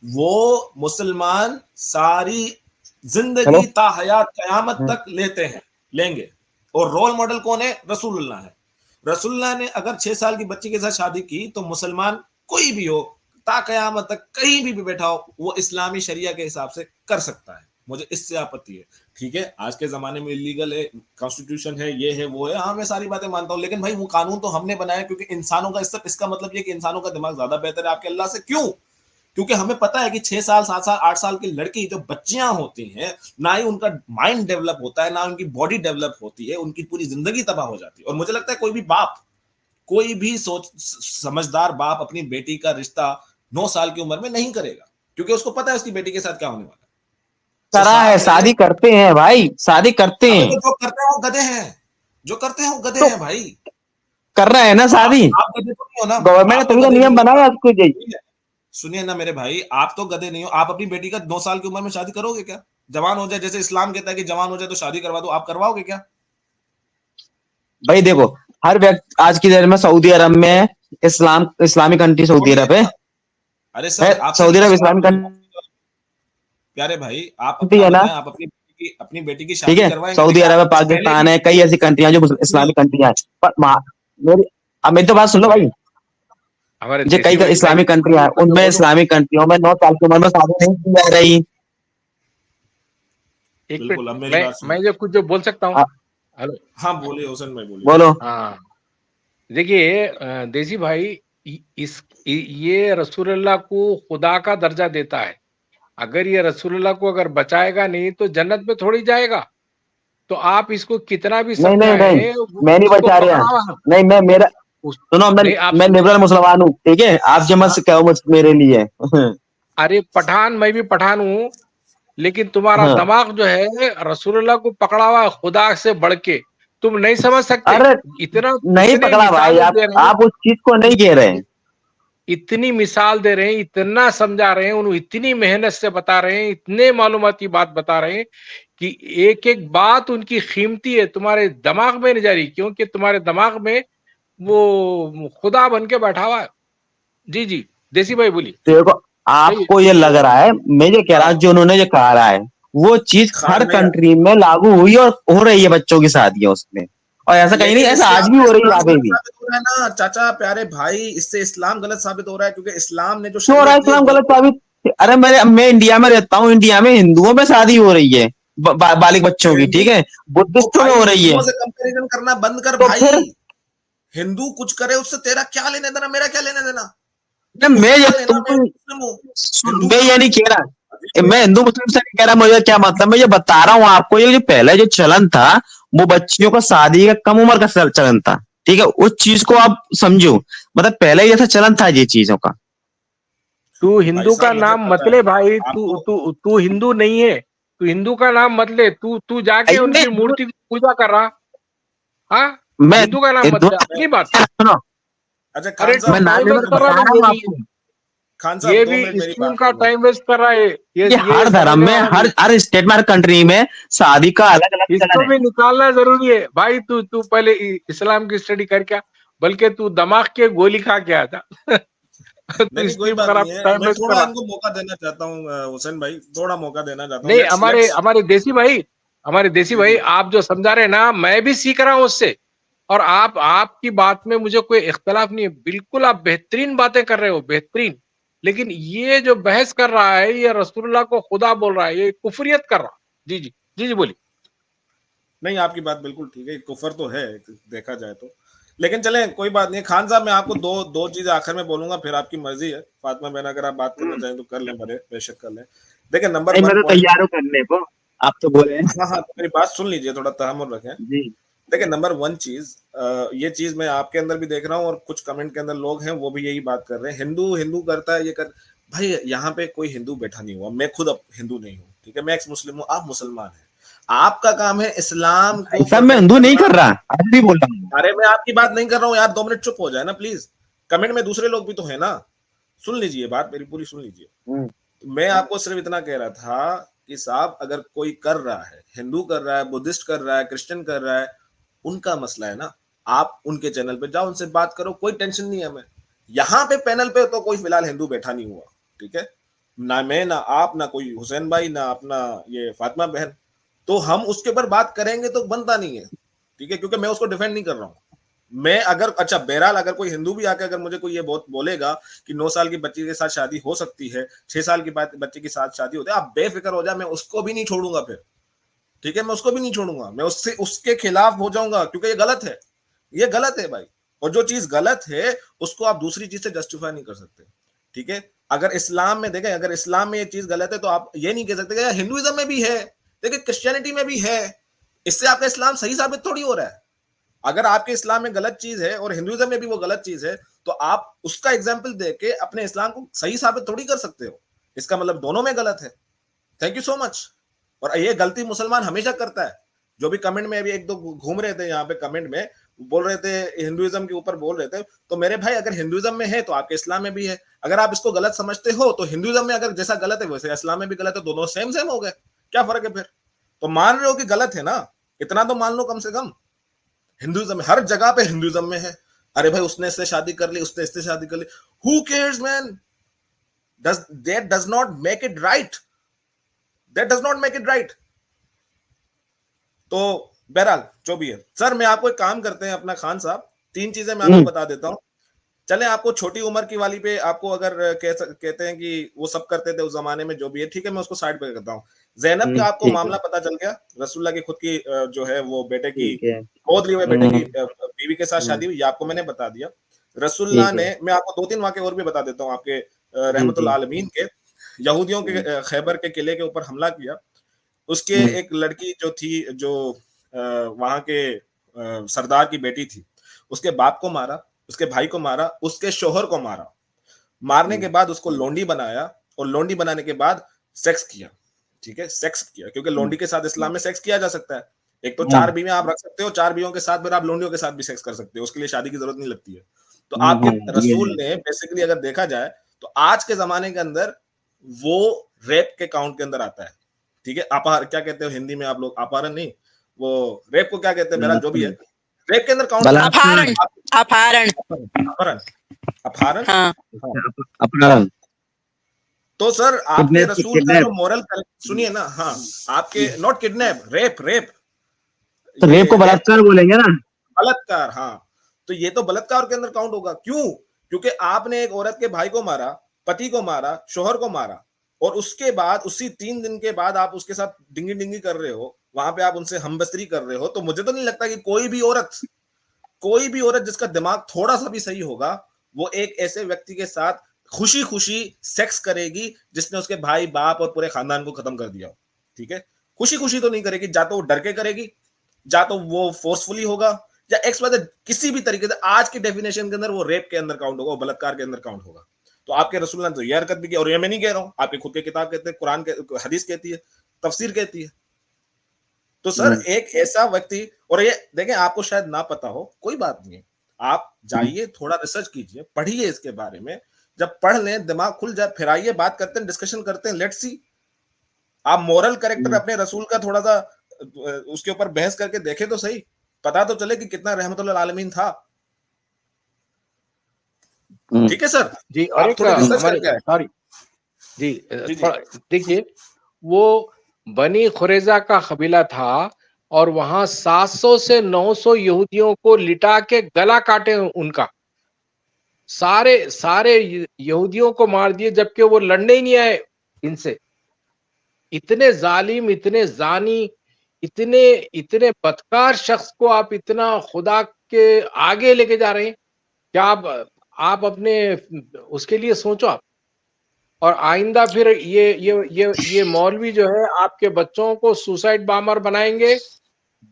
वो मुसलमान सारी हेलो। जिंदगी ता हयात कयामत हम्म। तक लेते हैं, लेंगे। और रोल मॉडल कौन है? रसूलुल्लाह है। रसूलुल्लाह ने अगर 6 साल की बच्ची के साथ शादी की, तो मुसलमान कोई भी हो, ता कयामत तक कहीं भी बैठा हो, वो इस्लामी शरिया के हिसाब से कर सकता है। मुझे इससे आपत्ति है। ठीक है, आज के जमाने में इलीगल है, कॉन्स्टिट्यूशन है, ये है वो है, हाँ मैं सारी बातें मानता हूँ, लेकिन भाई वो कानून तो हमने बनाया, क्योंकि इंसानों का इसका मतलब ये कि इंसानों का दिमाग ज्यादा बेहतर है आपके अल्लाह से। क्यों? क्योंकि हमें पता है कि 6 साल 7 साल 8 साल की लड़की, जो बच्चियां होती हैं, ना ही उनका माइंड डेवलप होता है, ना उनकी बॉडी डेवलप होती है, उनकी पूरी जिंदगी तबाह हो जाती है। और मुझे लगता है कोई भी सोच समझदार बाप अपनी बेटी का रिश्ता 9 साल की उम्र में नहीं करेगा, क्योंकि उसको पता है उसकी बेटी के साथ क्या होने वाला है। तो करा है, साहब मेरे, शादी करते हैं भाई, शादी करते अबे हैं। तो जो करते हैं वो गधे हैं, जो करते हैं वो गधे तो हैं भाई। कर रहे हैं ना शादी, आप गधे तो नहीं हो ना, गवर्नमेंट ने आप तो तभी तो गधे नियम नहीं हो। बनाया उसको। सुनिए ना मेरे भाई, आप तो गधे नहीं हो। आप अपनी बेटी का 9 साल की उम्र में शादी करोगे क्या? जवान हो जाए, जैसे इस्लाम कहता है कि जवान हो जाए तो शादी करवा दो, आप करवाओगे क्या? भाई देखो, हर व्यक्ति आज की डेट में सऊदी अरब में, इस्लामिक कंट्री सऊदी छोड़िए, अरब है। अरे है सर आपसे सऊदी मैं अरब सवाल इस्लामिक पूछ रहा हूँ प्यारे भाई, आप कंट्री अपना है ना। बताएं, आप अपनी बेटी की ठीक शादी है, करवाएंगे? सऊदी देखिए, अरब है, आपने पहले पाकिस्तान भी है, कई ऐसी कंट्रियां जो सुनिए इस्लामिक कंट्रियां हैं। पर मेरी, अब मेरी तो बात सुन लो भाई। हमारे जो कई देसी भाई, इस्लामिक कंट्रियां हैं, मैं जो उनमें बोलूं, इस्लामिक कंट्रियों में 9 साल की उम्र में शादी नहीं की जा रही। एक मिनट, बिल्कुल, अब मेरी मैं बात मैं सुनिए। जो कुछ जो बोल सकता हूँ। आ, हेलो। हाँ बोलिए हुसैन भाई, बोलिए। बोलो। हाँ, देखिए देसी भाई, ये रसूलुल्लाह को खुदा का दर्जा देता है। अगर ये रसूलुल्लाह को अगर बचाएगा नहीं तो जन्नत में थोड़ी जाएगा। तो आप इसको कितना भी नहीं नहीं नहीं, समझाएं, मैं नहीं उसको बचा रहा। पकड़ा हुआ नहीं, मैं मेरा, उस, सुनो, नहीं आप मैं सुनिए। लिबरल मुसलमान हूँ, ठीक है, आप जो मत हाँ कहो मुझ मेरे लिए। अरे पठान, मैं भी पठान हूँ, लेकिन तुम्हारा हाँ। दिमाग जो है रसूलुल्लाह को पकड़ा हुआ है खुदा से बढ़ के। तुम नहीं समझ सकते। अरे इतना, नहीं इतने पकड़ा भाई, मिसालें दे रहे आप उस चीज को नहीं कह रहे हैं, हैं। इतनी मिसाल दे रहे हैं, इतना समझा रहे हैं, उन्हें इतनी मेहनत से बता रहे हैं, इतने मालूमाती बात बता रहे हैं कि एक एक बात उनकी कीमती है, तुम्हारे दिमाग में नहीं जा रही, क्योंकि तुम्हारे दिमाग में वो खुदा बन के बैठा हुआ है। जी जी, देसी भाई बोली। देखो, कहिए। आपको ये लग रहा है, मैं ये कह रहा हूं हाँ जो उन्होंने जो कहा रहा है, वो चीज हर नहीं, कंट्री में लागू हुई और हो रही है बच्चों की शादियां उसमें। और ऐसा कहीं नहीं, लेकिन ऐसा इससे आज भी आपका हो रही है, इस्लाम आगे गलत भी। साबित हो रहा है ना चाचा प्यारे भाई, इससे इस्लाम गलत साबित हो रहा है, क्योंकि इस्लाम ने जो क्यों हो रहा है शरीयत दी है इस्लाम वो गलत साबित? अरे मैं इंडिया में रहता हूँ, इंडिया में हिंदुओं में शादी हो रही है, बालिग बच्चों की, हिंदू। ठीक है, तो बुद्धिस्टों में भाई हो रही है। हिंदुओं से कंपैरिजन करना बंद कर तो भाई। फिर हिंदू कुछ करे उससे तेरा क्या लेने देना, मेरा क्या लेने देना? मैं उससे ये क्या लेना, मैं तुमको, मुस्लिम हूँ। हिंदू मैं ये नहीं कह रहा, मैं हिंदू मुस्लिम से नहीं कह रहा, मुझे क्या मतलब, मैं ये बता रहा हूँ आपको, ये जो पहले जो चलन था, वो बच्चियों का शादी का कम उम्र का चलन था। ठीक है, उस चीज को आप समझो, मतलब पहले जैसा चलन था ये चीजों का। तू भाई हिंदू का साहब मतलब नाम मत पता ले है भाई, तू आपको, तू तू हिंदू नहीं है। तू हिंदू का नाम मत ले, तू तू जाके मैं उनकी मूर्ति की पूजा कर रहा। हाँ, मैं हिंदू का नाम मत ले, अपनी बात। सुनो, अच्छा अरे खान तू मैं साहब नाम टाइम नहीं, वेस्ट मैं मैं कर बता रहा बता है रहा ये हूँ भी। आपको। खान साहब ये 2 भी मिनट मेरी स्कूल बात का सुनो। टाइम वेस्ट कर रहा है ये हर धर्म समझने में, वाला हर नहीं। हर स्टेट में, हर कंट्री में शादी का अलग अलग चलन इसको है। भी निकालना जरूरी है भाई। तू तू पहले इस्लाम की स्टडी कर क्या, बल्कि तू दिमाग के गोली खा के आया था। तू नहीं, कोई स्ट्रीम बात खराब, नहीं है। टाइम मैं वेस्ट कर थोड़ा रहा। इनको मौका देना चाहता हूँ हुसैन भाई, थोड़ा मौका देना चाहता हूँ। नहीं, लेट्स हमारे लेट्स हमारे देसी भाई, हमारे देसी जी, भाई, जी। आप जो समझा रहे हैं ना, मैं भी सीख रहा हूं उससे। और आपकी बात में मुझे कोई इख्तलाफ नहीं है, बिल्कुल आप बेहतरीन बातें कर रहे हो, बेहतरीन। लेकिन ये जो बहस कर रहा है, ये रसूलुल्लाह को खुदा बोल रहा है, ये कुफरियत कर रहा है। जी जी जी जी, बोलिए। नहीं, आपकी बात बिल्कुल ठीक है, कुफर तो है देखा जाए तो। लेकिन चलें, कोई बात नहीं। खान साहब, मैं आपको दो चीजें आखिर में बोलूंगा, फिर आपकी मर्जी है। फातिमा बहन, अगर आप बात करना चाहें तो कर लें, बड़े बेशक कर लें। देखिए, नंबर नहीं, मैं वन तो पॉइंट। तैयार हूँ करने को, आप तो बोले। हाँ हाँ, तो मेरी बात सुन लीजिए, थोड़ा तहम्मुल रखें। जी। देखिए, नंबर वन चीज, ये चीज मैं आपके अंदर भी देख रहा हूँ, और कुछ कमेंट के अंदर लोग हैं वो भी यही बात कर रहे हैं, हिंदू हिंदू करता है, ये कर। भाई, यहाँ पे कोई हिंदू बैठा नहीं हुआ। मैं खुद अब हिंदू नहीं हूँ, ठीक है, मैं एक्स मुस्लिम हूँ, आप मुसलमान हैं। आपका काम है इस्लाम को ऐसा मैं प्रोटेक्ट हिंदू नहीं करना। कर रहा, आज भी बोल रहा हूँ। अरे, मैं आपकी बात नहीं कर रहा हूँ यार, 2 मिनट चुप हो जाए ना प्लीज। कमेंट में दूसरे लोग भी तो है ना, सुन लीजिए बात मेरी पूरी, सुन लीजिए। हम्म। मैं आपको सिर्फ इतना कह रहा था कि साहब, अगर कोई कर रहा है, हिंदू कर रहा है, बुद्धिस्ट कर रहा है, क्रिश्चियन कर रहा है, उनका मसला है ना। आप उनके चैनल पे जाओ, उनसे बात करो, कोई टेंशन नहीं है हमें। यहाँ पे पैनल पे तो कोई फिलहाल हिंदू बैठा नहीं हुआ, ठीक है। ना मैं, ना आप, ना कोई हुसैन भाई, ना अपना ये फातिमा बहन। तो हम उसके ऊपर बात करेंगे तो बनता नहीं है, ठीक है, क्योंकि मैं उसको डिफेंड नहीं कर रहा हूँ। मैं अगर, अच्छा बहरहाल, अगर कोई हिंदू भी आके अगर मुझे कोई ये बहुत बोलेगा कि 9 साल की बच्ची के साथ शादी हो सकती है, 6 साल की बच्चे के साथ शादी होती है, आप बेफिक्र हो जाए, मैं उसको भी नहीं छोड़ूंगा फिर, ठीक है, मैं उसको भी नहीं छोड़ूंगा, मैं उससे उसके खिलाफ हो जाऊंगा, क्योंकि ये गलत है। ये गलत है भाई। और जो चीज गलत है उसको आप दूसरी चीज से जस्टिफाई नहीं कर सकते, ठीक है। अगर इस्लाम में देखें, अगर इस्लाम में ये चीज गलत है तो आप ये नहीं कह सकते कि हिंदुइज्म में भी है, देखिए क्रिश्चियनिटी में भी है। इससे आपका इस्लाम सही साबित थोड़ी हो रहा है। अगर आपके इस्लाम में गलत चीज है और हिंदुइज्म में भी वो गलत चीज है, तो आप उसका एग्जाम्पल देके अपने इस्लाम को सही साबित थोड़ी कर सकते हो। इसका मतलब दोनों में गलत है। Thank you so much. और ये गलती मुसलमान हमेशा करता है। जो भी कमेंट में अभी एक दो घूम रहे थे यहाँ पे, कमेंट में बोल रहे थे, हिंदुइज्म के ऊपर बोल रहे थे, तो मेरे भाई, अगर हिंदुइज्म में है तो आपके इस्लाम में भी है। अगर आप इसको गलत समझते हो तो हिंदुइज्म में अगर जैसा गलत है वैसे इस्लाम में भी गलत है, दोनों सेम सेम हो गए, क्या फर्क है फिर? तो मान रहे हो कि गलत है ना, इतना तो मान लो कम से कम। हिंदुइज्म में हर जगह पे, हिंदुइज्म में है, अरे भाई उसने इससे शादी कर ली, उसने इससे शादी कर ली, who cares man? That does not make it right, that does not make it right. तो बहरहाल जो भी है, सर मैं आपको एक काम करते हैं अपना, खान साहब 3 चीजें मैं आपको बता देता हूँ। चले, आपको छोटी उम्र की वाली पे आपको अगर कहते हैं कि वो सब करते थे उस जमाने में, जो भी है ठीक है, मैं उसको साइड पे करता हूँ। जैनब का आपको ठीक है, मामला पता चल गया, रसूलुल्लाह की खुद की जो है वो बेटे की, ठीक है। गोद लिए हुए बेटे की हम्म। बीवी के साथ शादी हुई, ये आपको मैंने बता दिया। रसूलुल्लाह ठीक ने, है। मैं आपको 2-3 वाक़े और भी बता देता हूँ आपके जी रहमतुल जी। आलमीन के। यहूदियों के हम्म। खैबर के किले के ऊपर हमला किया। उसके हम्म। एक लड़की जो थी, जो वहां के सरदार की बेटी थी, उसके बाप को मारा, उसके भाई को मारा, उसके शोहर को मारा। मारने के बाद उसको लोंडी बनाया, और लोंडी बनाने के बाद सेक्स किया, ठीक है, सेक्स किया, क्योंकि लोंडी के साथ इस्लाम में सेक्स किया जा सकता है। एक तो 4 बीवियां आप रख सकते हो, 4 बीवियों के साथ फिर आप लोंडियों के साथ भी सेक्स कर सकते हो, उसके लिए शादी की जरूरत नहीं लगती है। तो आपके ये रसूल है। ने बेसिकली अगर देखा जाए तो आज के जमाने के अंदर वो रेप के काउंट के अंदर आता है, ठीक है। अपहरण क्या कहते हो हिंदी में आप लोग? अपहरण नहीं, वो रेप को क्या कहते हैं? बहरहाल जो भी है, रेप के अंदर काउंट होता बलात्कार। अपहरण, अपहरण। है। अपहरण, अपहरण, हाँ। हाँ। अपना तो सर, आपके किडनैप रसूल का जो किडनैप। मॉरल, सुनिए ना, हाँ, आपके नॉट किडनैप, रेप, रेप, तो ये रेप को रेप बलात्कार बोलेंगे ना। बलात्कार, हाँ। तो ये तो बलात्कार के अंदर काउंट होगा, क्यों? क्योंकि आपने एक औरत के भाई को मारा, पति को मारा, शोहर को मारा, और उसके बाद उसी 3 दिन के बाद आप उसके साथ डिंगी डिंगी कर रहे हो, वहां पे आप उनसे हमबस्तरी कर रहे हो। तो मुझे तो नहीं लगता कि कोई भी औरत जिसका दिमाग थोड़ा सा भी सही होगा, वो एक ऐसे व्यक्ति के साथ खुशी खुशी सेक्स करेगी जिसने उसके भाई, बाप और पूरे खानदान को खत्म कर दिया हो, ठीक है। खुशी खुशी तो नहीं करेगी, जा तो वो डर के करेगी, जा तो वो फोर्सफुली होगा, या एक्स वाई जेड किसी भी तरीके से। आज की डेफिनेशन के अंदर वो रेप के अंदर काउंट होगा, वो बलात्कार के अंदर काउंट होगा। तो आपके रसूल ने तो ये हरकत भी की, और ये मैं नहीं कह रहा हूं, आपकी खुद की किताब कहते हैं, कुरान के हदीस कहती है, तफसीर कहती है। तो सर, एक ऐसा व्यक्ति, और ये देखें, आपको शायद ना पता हो, कोई बात नहीं है, आप जाइए, थोड़ा रिसर्च कीजिए, पढ़िए इसके बारे में, जब पढ़ लें, दिमाग खुल जाए, फिर आइए बात करते हैं, डिस्कशन करते हैं, लेट्स सी। आप मोरल कैरेक्टर अपने रसूल का थोड़ा सा उसके ऊपर बहस करके देखें तो सही, पता तो चले कि कितना रहमतुल आलमीन था। ठीक है सर, जी। और आप एक थोड़ी रिसर्च हमारे करके आए। सॉरी जी, जी जी थोड़ा देखिए, वो बनी खुरेजा का कबीला था और वहां 700 से 900 यहूदियों को लिटा के गला काटे उनका, सारे सारे यहूदियों को मार दिए, जबकि वो लड़ने ही नहीं आए इनसे। इतने जालिम, इतने जानी, इतने इतने बदकार शख्स को आप इतना खुदा के आगे लेके जा रहे हैं। क्या आप अपने उसके लिए सोचो आप। और आइंदा फिर ये मौलवी जो है आपके बच्चों को सुसाइड बॉम्बर बनाएंगे,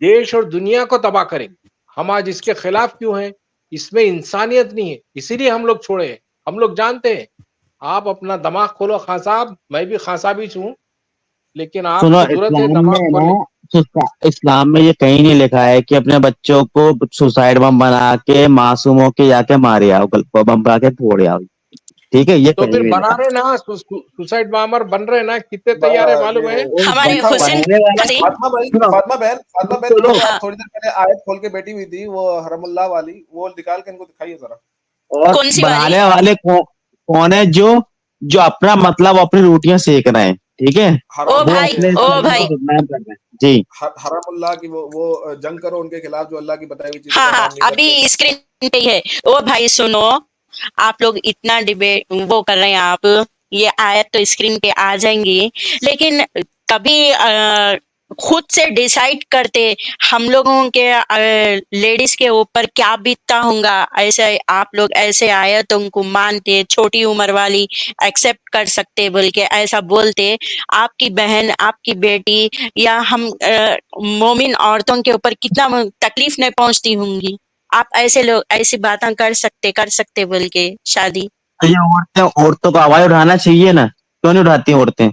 देश और दुनिया को तबाह करेंगे। हम आज इसके खिलाफ क्यों हैं? इसमें इंसानियत नहीं है, इसीलिए हम लोग छोड़े हैं। हम लोग जानते हैं। आप अपना दिमाग खोलो खान साहब, मैं भी खान साहब ही हूं, लेकिन सुनो, आपको जरूरत है इस्लाम दिमाग में खोलने। ना, इस्लाम में ये कहीं नहीं लिखा है कि अपने बच्चों को सुसाइड बम बना के मासूमों के जाके मारे आओ, बम बना के फोड़े आओ। ठीक है, ये तो कहीं फिर भी बना लिखा रहे ना, सुसाइड बॉम्बर बन रहे ना, कितने तैयार है मालूम ये है? हमारे बना, हुसैन बनाने वाला, से फातिमा भाई, सुनो, फातिमा बहन सुनो, वो हाँ, थोड़ी देर पहले आयत खोल के बैठी हुई थी, वो हरमुल्लाह वाली, वो निकाल के इनको दिखाइए जरा। और कौन सी वाली? बनाने वाले कौन है? जो अपना मतलब अपनी रोटियां सेक रहे हैं, ठीक है, ओ हराम वो भाई, अपने ओ इस्लाम भाई, को बदनाम कर रहे हैं जी। हरामुल्लाह की वो जंग करो उनके खिलाफ जो अल्लाह की बताई हुई चीजों हाँ को हाँ, हराम नहीं करते। अभी स्क्रीन पे ही है। ओ भाई सुनो, आप लोग इतना डिबेट वो कर रहे हैं, आप ये आयत तो स्क्रीन पे आ जाएंगी, लेकिन कभी खुद से डिसाइड करते हम लोगों के लेडीज के ऊपर क्या बीतता होगा, ऐसे आप लोग ऐसे आयतों को मानते, छोटी उम्र वाली एक्सेप्ट कर सकते बोल के ऐसा बोलते, आपकी बहन, आपकी बेटी या हम मोमिन औरतों के ऊपर कितना तकलीफ नहीं पहुंचती होंगी। आप ऐसे लोग ऐसी बातें कर सकते बोल के शादी तो ये औरतों को आवाज उठाना चाहिए ना, क्यों नहीं उठाती औरतें?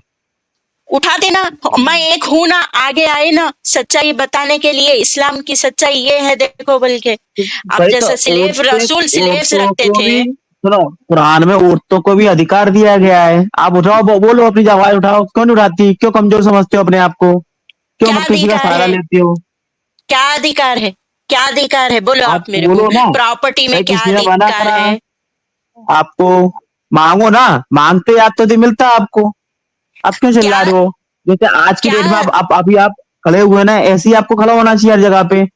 उठा देना। मैं एक हूं ना, आगे आए ना सच्चाई बताने के लिए, इस्लाम की सच्चाई ये है देखो बोल के। अब भाई तो जैसे स्लेव, औरतें, रसूल स्लेव्स औरतों रखते को थे। भी, सुनो, कुरान में औरतों को भी अधिकार दिया गया है। आप उठाओ, बोलो, अपनी आवाज उठाओ, क्यों नहीं उठाती? क्यों कमजोर समझते हो अपने आप को? क्यों क्या किसी का अधिकार सहारा है? लेती हो? क्या अधिकार है? क्या अधिकार है बोलो आप आप मेरे को। बोलो ना, प्रॉपर्टी में भाई क्या किसी ने मना अधिकार करा है? आपको? मांगो ना, मांगते याद तो मिलता आपको। आप क्यों चिल्ला क्या रहे हो? जैसे आज की डेट में क्या अभी आप खड़े हुए ना, ऐसे ही आपको खड़ा होना चाहिए हर जगह पे।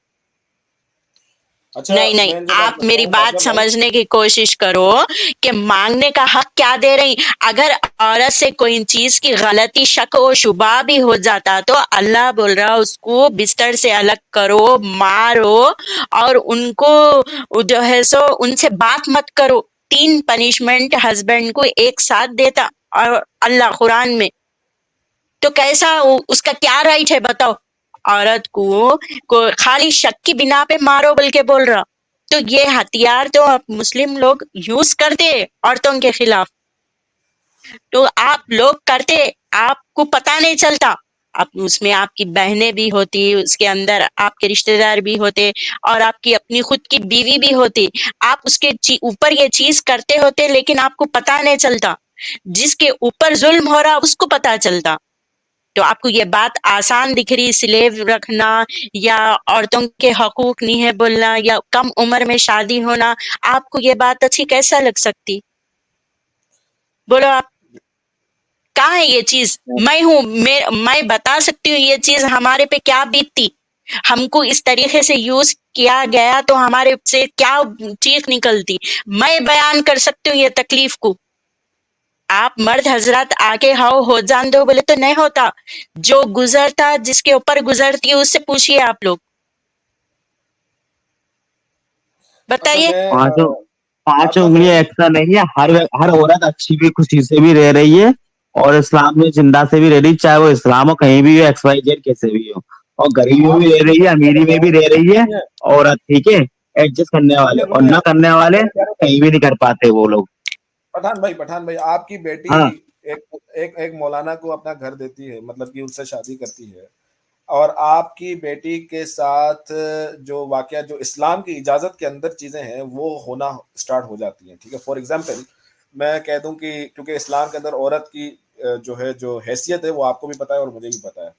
अच्छा नहीं नहीं, मैं जो बात आप मेरी बताऊं बात फातिमा भाई, समझने की कोशिश करो कि मांगने का हक क्या दे रही। अगर औरत से कोई चीज की गलती, शक और शुबा भी हो जाता तो अल्लाह बोल रहा उसको बिस्तर से अलग करो, मारो, और उनको जो है सो उनसे बात मत करो। 3 पनिशमेंट हस्बैंड को एक साथ देता और अल्लाह कुरान में, तो कैसा उसका क्या राइट है बताओ? औरत को खाली शक की बिना पे मारो बोल के बोल रहा। तो ये हथियार तो अब मुस्लिम लोग यूज करते औरतों के खिलाफ, तो आप लोग करते, आपको पता नहीं चलता। आप उसमें आपकी बहनें भी होती, उसके अंदर आपके रिश्तेदार भी होते, और आपकी अपनी खुद की बीवी भी होती। आप उसके ऊपर ये चीज करते होते, लेकिन आपको पता नहीं चलता। जिसके ऊपर जुल्म हो रहा उसको पता चलता। तो आपको ये बात आसान दिख रही, स्लेव रखना या औरतों के हकूक नहीं है बोलना या कम उम्र में शादी होना, आपको ये बात अच्छी कैसा लग सकती? बोलो आप, कहाँ है ये चीज? मैं हूं, मैं बता सकती हूँ ये चीज हमारे पे क्या बीतती, हमको इस तरीके से यूज किया गया तो हमारे से क्या चीख निकलती। मैं बयान कर सकती हूँ ये तकलीफ को। आप मर्द हजरत आके हाउ हो जान दो बोले तो नहीं होता। जो गुजरता, जिसके ऊपर गुजरती है उससे पूछिए आप लोग, अच्छा बताइए। मैं पांचों पांचों फातिमा उंगलियां बहन, एक्स्ट्रा नहीं है। हर औरत अच्छी भी खुशी से भी रह रही है, और इस्लाम में जिंदा से भी रह रही, चाहे वो इस्लाम हो, कहीं भी हो, XYZ कैसे भी हो। और गरीबी में आप भी रह रही है, मैं अमीरी में भी बताऊं, रह रही है। सुनिए औरत, ठीक है, एडजस्ट करने वाले, सुनिए और सुनिए न करने वाले मेरे प्यारे भाई, कहीं भी नहीं कर पाते वो लोग। पठान भाई आपकी बेटी हाँ, एक एक मौलाना को अपना घर देती है, मतलब कि उससे शादी करती है, और आपकी बेटी के साथ जो वाकया, जो इस्लाम की इजाजत के अंदर चीजें हैं वो होना स्टार्ट हो जाती हैं, ठीक है। फॉर एग्जाम्पल मैं कह दूं कि क्योंकि इस्लाम के अंदर औरत की जो है जो हैसियत है वो आपको भी पता है और मुझे भी पता है।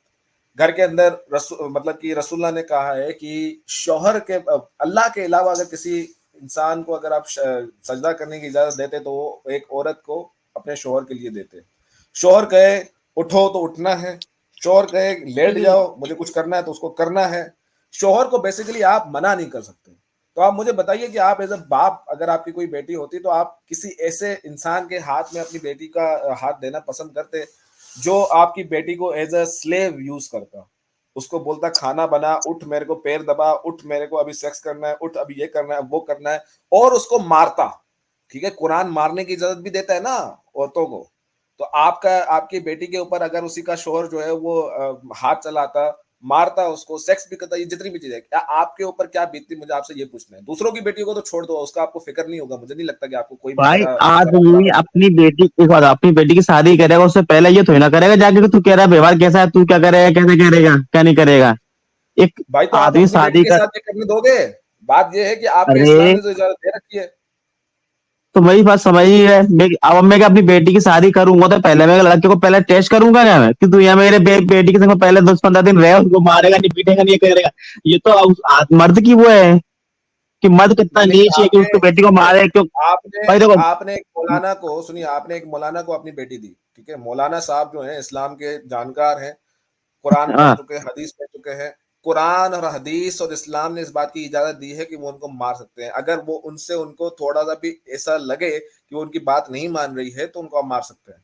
घर के अंदर मतलब कि रसूलुल्लाह ने कहा है कि शौहर के अल्लाह के अलावा अगर किसी इंसान को अगर आप सजदा करने की इजाजत देते तो वो एक औरत को अपने शौहर के लिए देते। शौहर कहे उठो तो उठना है, शौहर कहे लेट जाओ मुझे कुछ करना है तो उसको करना है। शौहर को बेसिकली आप मना नहीं कर सकते। तो आप मुझे बताइए कि आप एज अ बाप अगर आपकी कोई बेटी होती तो आप किसी ऐसे इंसान के हाथ में अपनी बेटी का हाथ देना पसंद करते जो आपकी बेटी को एज अ स्लेव यूज करता, उसको बोलता खाना बना, उठ मेरे को पैर दबा, उठ मेरे को अभी सेक्स करना है, उठ अभी ये करना है वो करना है, और उसको मारता। ठीक है, कुरान मारने की इजाजत भी देता है ना औरतों को। तो आपका आपकी बेटी के ऊपर अगर उसी का शोहर जो है वो हाथ चलाता, मारता, उसको सेक्स भी करता, ये जितनी भी चीजें, क्या आपके ऊपर क्या बीतती, मुझे आपसे ये पूछना है। दूसरों की बेटियों को तो छोड़ दो, उसका आपको फिक्र नहीं होगा, मुझे नहीं लगता कि आपको कोई भी भाई ऐसा आदमी अपनी बेटी एक बात, अपनी बेटी की शादी करेगा उससे पहले ये थोड़ी ना करेगा जाके कि तू कह रहा है व्यवहार कैसा है, तू क्या करेगा, कैसे करेगा, क्या नहीं करेगा। एक भाई तो आप आदमी अपनी बेटी शादी के कर, साथ ये करने दोगे? बात ये है कि आपके इस्लाम अरे ने जो इजाजत दे रखी है। तो वही बात समझ ही है। अब मैं क्या अपनी बेटी की शादी करूंगा तो पहले मैं लड़के को पहले टेस्ट करूंगा क्या मैं कि तू यहाँ मेरे बेटी के संग पहले 10-15 दिन रहे, उसको मारेगा नहीं पीटेगा नहीं करेगा। ये तो मर्द की वो है कि मर्द कितना नहीं नहीं, नीच है कि आपने उसको बेटी को सुनिए, मारे क्यों। आपने भाई देखो, आपने एक मौलाना को, सुनिए, आपने एक मौलाना को अपनी बेटी दी। ठीक है, मौलाना साहब जो हैं इस्लाम के जानकार हैं, कुरान पढ़ हाँ चुके हैं, हदीस पढ़ चुके हैं। कुरान और हदीस और इस्लाम ने इस बात की इजाजत दी है कि वो उनको मार सकते हैं। अगर वो उनसे उनको थोड़ा सा भी ऐसा लगे कि वो उनकी बात नहीं मान रही है तो उनको आप मार सकते हैं।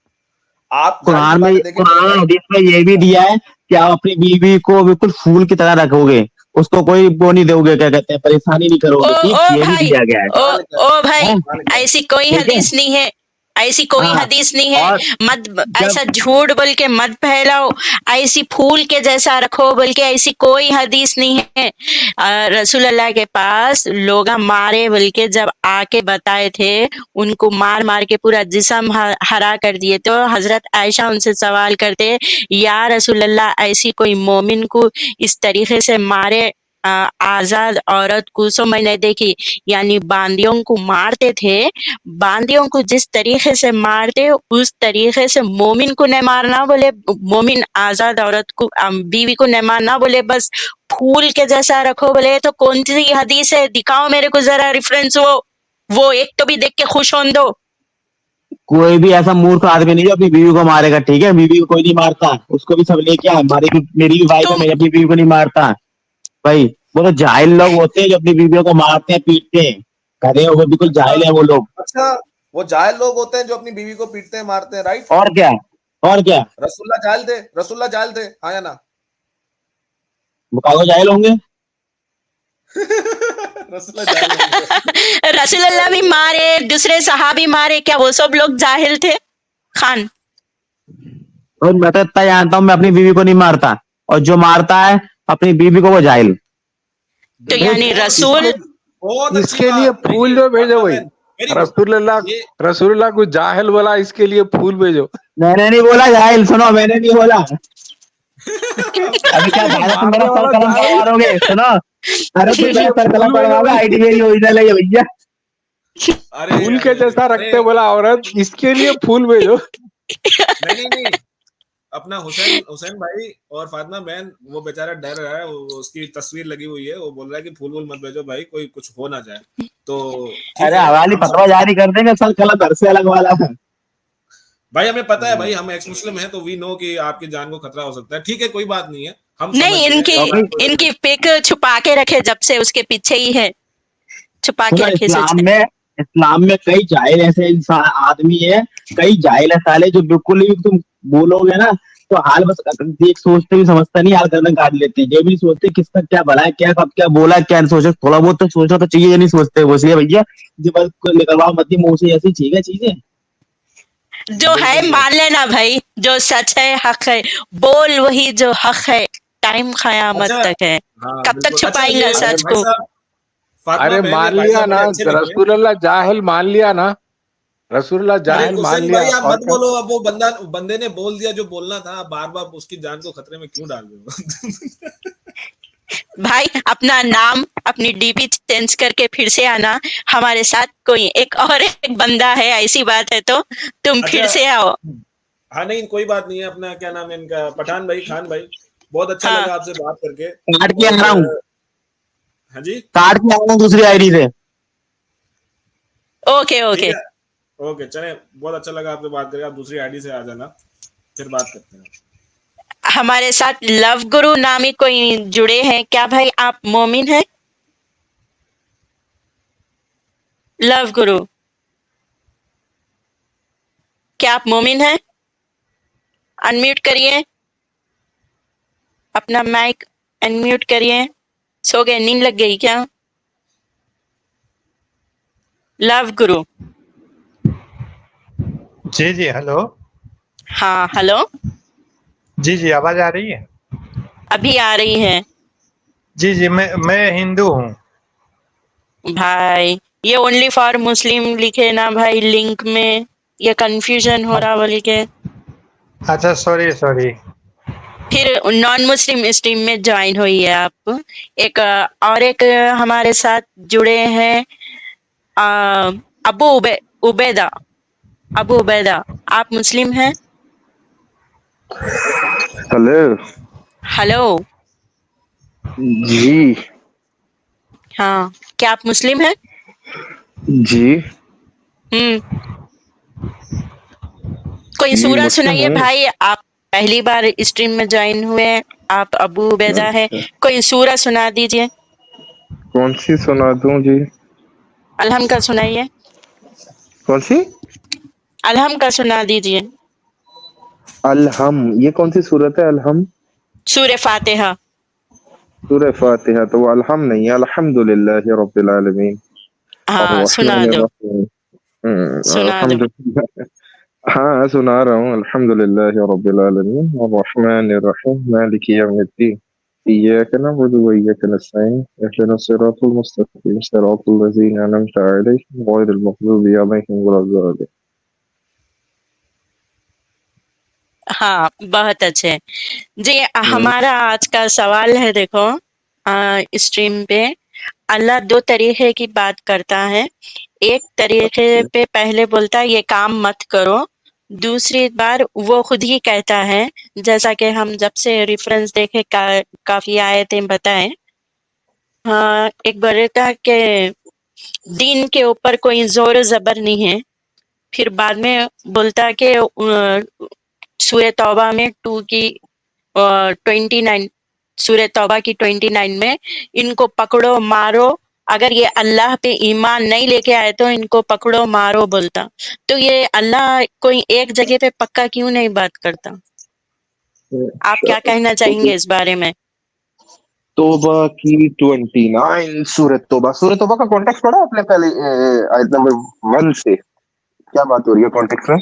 आप जाहिर सी बात है, देखिए मेरे कुरान भाई। हदीस में ये भी दिया है कि आप अपनी बीवी को बिल्कुल फूल की तरह रखोगे, उसको कोई वो नहीं दोगे, क्या कहते हैं, परेशानी नहीं ओ करोगे, ठीक, ओ ये भी भाई, दिया गया है। ओ कहाँ लिखा है? ओ भाई, हाँ, कहाँ लिखा है? ऐसी कोई ठीक है। हदीस नहीं है, ऐसी कोई हाँ, हदीस नहीं है। और मत जब ऐसा झूठ बोल के मत फैलाओ, ऐसी फूल के जैसा रखो बोल के ऐसी कोई हदीस नहीं है। रसूल अल्लाह के पास लोग मारे बोल के जब आके बताए थे, उनको मार मार के पूरा जिस्म हरा कर दिए, तो हजरत आयशा उनसे सवाल करते, या रसूल अल्लाह ऐसी कोई मोमिन को इस तरीके से मारे, आजाद औरत को सो मैंने देखी, यानी बांदियों को मारते थे, बांदियों को जिस तरीके से मारते उस तरीके से मोमिन को नहीं मारना बोले, मोमिन आजाद औरत को बीवी को नहीं मारना बोले, बस फूल के जैसा रखो बोले। तो कौन सी हदीस है, दिखाओ मेरे को जरा रेफरेंस, वो एक तो भी देख के खुश होने दो। कोई भी ऐसा मूर्ख आदमी नहीं जो अपनी बीवी को मारेगा, ठीक है, बीवी को कोई नहीं मारता, उसको भी सब लेके आ, हमारी भी, मेरी भी वाइफ है, तुम मैं अपनी बीवी को नहीं मारता। भाई वो तो जाहिल लोग होते हैं जो अपनी बीवियों को मारते हैं पीटते हैं, करे वो बिल्कुल अच्छा, जाहिल है वो लोग। अच्छा, वो जाहिल लोग होते हैं जो अपनी बीवी को पीटते हैं, मारते हैं, राइट? और क्या, और क्या, रसूलुल्लाह जाहिल थे? रसूलुल्लाह जाहिल थे, हाँ या ना? वो कागज जाहिल होंगे। रसूलुल्लाह जाहिल होंगे। रसूल अल्लाह भी मारे, दूसरे सहाबी मारे, क्या वो सब लोग जाहिल थे खान? और मैं तो इतना जानता हूँ, मैं अपनी बीवी को नहीं मारता, और जो मारता है अपनी बीवी को वो जाहिल। तो बिल्कुल, यानी बहुत अच्छी रसूल, बात, बहुत अच्छी इसके लिए बात। फूल देखिए जो भेजो फातिमा भाई, बहन, वेरी गुड। रसूलुल्लाह, ये रसूलुल्लाह को जाहिल बोला, इसके लिए फूल भेजो। मैंने नहीं बोला जाहिल, सुनो, मैंने नहीं बोला। अभी क्या दादा तुम मेरा मारने सर वाला कलम जाहिल, करवाओगे, सुनो, अरे तुम इसके मेरा लिए सर कलम फूल भेजो करवाओगे, भाई। आईडी मेरी ओरिजिनल है ये भैया। अरे फूल के अरे अरे जैसा अरे, रखते बोला औरत, इसके लिए फूल भेजो। नहीं नहीं नहीं, अपना हुसैन हुसैन भाई और फातिमा बहन, वो बेचारा डर रहा है, उसकी तस्वीर लगी हुई है, वो बोल रहा है कि फूल वूल मत भेजो भाई, कोई कुछ हो ना जाए। तो ठीक अरे है, हवाली हम फतवा समझ, जारी कर देंगे, सर कलम घर से अलग वाला है। भाई हमें पता है भाई, हम एक्स मुस्लिम हैं तो वी नो कि आपकी जान को खतरा हो सकता है। ठीक है, कोई बात नहीं है, हम समझ नहीं, गए इनकी इस तो बात भाई को। इनकी पिक छुपा के रखे जब से, उसके पीछे ही है, छुपा के सुनो, रखे सच इस्लाम है। में, इस्लाम में कई जाहिल ऐसे इंसान आदमी है, कई जाहिल है साले जो बिल्कुल ही तुम बोलोगे ना तो हाल बस देख सोचते भी समझता नहीं, हाल गर्दन काट लेते हैं, ये भी नहीं सोचते किसका क्या भला है, क्या कब क्या बोला, क्या नहीं सोचे, थोड़ा बहुत तो सोचना तो चाहिए, ये नहीं सोचते वो, इसलिए भैया जी बस निकलवाओ मत मुंह से, ऐसी चीज है चीजें। जो है बिल्कुल सही। मान लेना भाई, जो सच है हक है, बोल वही जो हक है, टाइम कयामत अच्छा, तक है, हाँ कब तक बिल्कुल। अच्छा छुपाएंगे ये अरे, सच भाई को? साहब, फातिमा अरे बहन ने मान भाई लिया साहब ना, बड़े अच्छे लिखे। रसूलुल्लाह जाहिल मान लिया ना, रसूलुल्लाह अरे जाहिल मान हुसैन लिया, भाई, आप और मत क्या। बोलो, अब वो बंदे ने बोल दिया जो बोलना था, आप बार बार उसकी जान को खतरे में क्यों डाल रहे हो? भाई अपना नाम अपनी डीपी चेंज करके फिर से आना हमारे साथ। कोई एक बंदा है, ऐसी बात है तो तुम फिर अच्छा, से आओ। हाँ नहीं कोई बात नहीं है, अपना क्या नाम है इनका, पठान भाई, खान भाई, बहुत अच्छा हाँ, लगा आपसे बात करके। काट के आ और रहा हूँ, हाँ जी, काट के आ रहा हूँ दूसरी आईडी से। ओके ठीक ओके। है, ओके चले, बहुत अच्छा लगा आपसे बात करके, आप दूसरी आईडी से आ जाना, फिर बात करते हैं। हमारे साथ लव गुरु नामी कोई जुड़े हैं क्या भाई? आप मोमिन हैं? लव गुरु, क्या आप मोमिन हैं? अनम्यूट करिए, अपना माइक अनम्यूट करिए। सो गए, नींद लग गई क्या? लव गुरु, जी जी हेलो। हाँ हेलो, जी जी आवाज आ रही है? अभी आ रही है। जी जी मैं हिंदू हूँ। भाई ये ओनली फॉर मुस्लिम लिखे ना भाई लिंक में, ये कंफ्यूजन हो रहा बोल के। अच्छा सॉरी सॉरी। फिर नॉन मुस्लिम स्ट्रीम में ज्वाइन हुई है आप। और एक हमारे साथ जुड़े हैं अ, उबैदा, अबू उबैदा। आप मुस्लिम हैं? हेलो हेलो, जी। हाँ क्या आप मुस्लिम हैं? जी हम्म, कोई जी सूरा मुस्लिम सुनाइए हूँ। भाई। आप पहली बार स्ट्रीम में ज्वाइन हुए हैं, आप अबू उबैदा है, अच्छा, कोई सूरा सुना दीजिए। कौन सी सुना दूं जी? अलहम का सुनाइए, कौन सी? अलहम का सुना दीजिए। अलहम, ये कौन सी सूरत है अलहम? सूर्य फातिहा। सूरह फातिहा तो वो अलहम नहीं है, अल्हम्दुलिल्लाहि रब्बिल आलमीन हाँ सुना अर्रहमानिर दो, रहीम। सुना दो। अल्हम्दुलिल्लाह। हाँ सुना रहा हूँ, अल्हम्दुलिल्लाहि रब्बिल आलमीन अर्रहमानिर रहीम मालिकि यौमिद्दीन इय्याका नअबुदु व इय्याका नस्तईन इहदिनस सिरातल मुस्तकीम सिरातल लज़ीना अनअमता अलैहिम गैरिल मग़दूबि अलैहिम वलद्दालिन। हाँ बहुत अच्छे जी। हमारा आज का सवाल है, देखो स्ट्रीम पे अल्लाह दो तरीके की बात करता है। एक तरीके पे पहले बोलता है ये काम मत करो, दूसरी बार वो खुद ही कहता है। जैसा कि हम जब से रेफरेंस देखे काफी आयतें बताएं। हाँ, एक बोलता कि दीन के ऊपर कोई जोर जबर नहीं है। फिर बाद में बोलता है कि सूरह तौबा में 29 सूरह तौबा की 29 में इनको पकड़ो मारो, अगर ये अल्लाह पे ईमान नहीं लेके आए तो इनको पकड़ो मारो बोलता। तो ये अल्लाह कोई एक जगह पे पक्का क्यों नहीं बात करता? आप क्या कहना चाहेंगे इस बारे में? तौबा की 29 सूरत तौबा का कॉन्टेक्स्ट पढ़ा आपने पहले आयत नंबर 1 से? क्या बात हो रही है कॉन्टेक्स्ट में?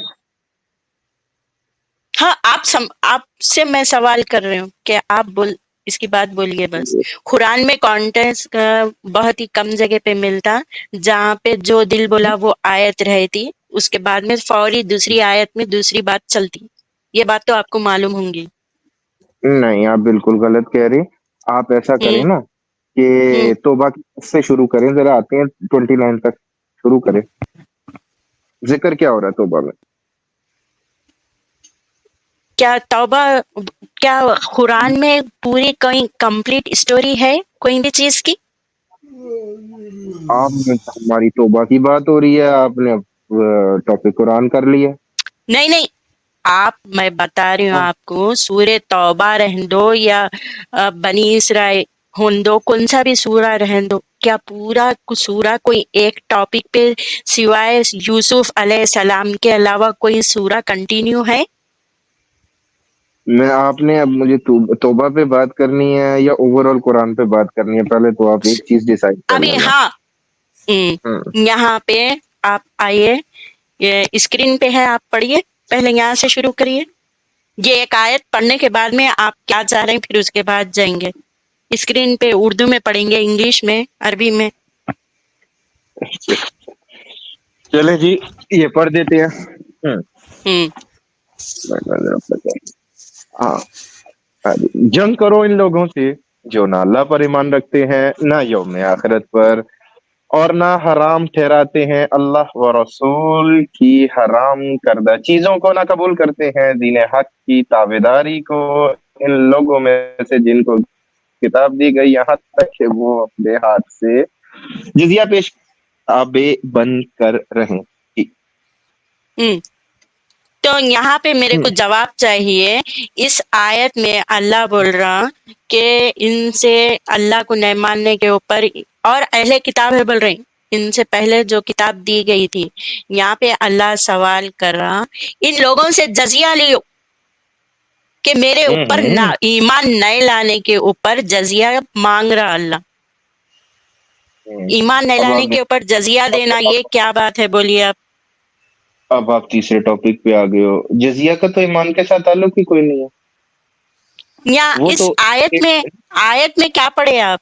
हाँ, आपसे मैं सवाल कर रही हूँ कि आप बोल इसकी बात बोलिए बस। कुरान में कॉन्टेक्स्ट बहुत ही कम जगह पे मिलता, जहाँ पे जो दिल बोला वो आयत रहती, उसके बाद में फौरी दूसरी आयत में दूसरी बात चलती। ये बात तो आपको मालूम होंगी। नहीं, आप बिल्कुल गलत कह रहे हैं। आप ऐसा करें हम्म ना हम्म। कि तौबा से शुरू करें, जरा आते हैं 29 तक शुरू करें। जिक्र क्या हो रहा है तौबा में? क्या तौबा, क्या कुरान में पूरी कोई कंप्लीट स्टोरी है कोई भी चीज की? आप हमारी तौबा की बात हो रही है, आपने टॉपिक कुरान कर लिया। नहीं नहीं, आप मैं बता रही हूँ हाँ, आपको, सूरह तौबा रहने दो या बनी इसराइल होने दो, कौन सा भी सूरा रहने दो, क्या पूरा सूरा कोई एक टॉपिक पे सिवाय यूसुफ अलैहिस्सलाम के अलावा कोई सूरा कंटिन्यू है? मैं आपने अब मुझे तौबा पे बात करनी है या ओवरऑल कुरान पे बात करनी है, पहले तो आप एक चीज डिसाइड कर अभी लेना। हाँ, हम्म, यहाँ पे आप आइए, ये स्क्रीन पे है, आप पढ़िए, पहले यहाँ से शुरू करिए। ये एक आयत पढ़ने के बाद में आप क्या चाह रहे हैं फिर उसके बाद जाएंगे स्क्रीन पे। उर्दू में पढ़ेंगे, इंग्लिश में, अरबी में। चले जी, ये पढ़ देते हैं। हम्म हाँ, हाँ जी। जंग करो इन लोगों से जो ना अल्लाह पर ईमान रखते हैं, ना यौम आखिरत पर, और ना हराम ठहराते हैं अल्लाह व रसूल की हराम करदा चीजों को, ना कबूल करते हैं दीन हक की ताबेदारी को, इन लोगों में से जिनको किताब दी गई, यहाँ तक कि वो अपने हाथ से जिजिया पेश आबे बन कर रहे। हम्म, तो यहाँ पे मेरे को हम्म, जवाब चाहिए। इस आयत में अल्लाह बोल रहा कि इनसे अल्लाह को नहीं मानने के ऊपर, और अहले किताब है बोल रहे, इनसे पहले जो किताब दी गई थी, यहाँ पे अल्लाह सवाल कर रहा, इन लोगों से जजिया लियो कि मेरे ऊपर ना ईमान नहीं लाने के ऊपर जजिया मांग रहा अल्लाह। ईमान नहीं अब लाने आप के ऊपर जजिया देना, ये क्या बात है, बोलिए आप। अब आप तीसरे टॉपिक पे आ गए हो। जजिया का तो ईमान के साथ ताल्लुक ही कोई नहीं है। यहाँ वो इस तो आयत में क्या पढ़े आप?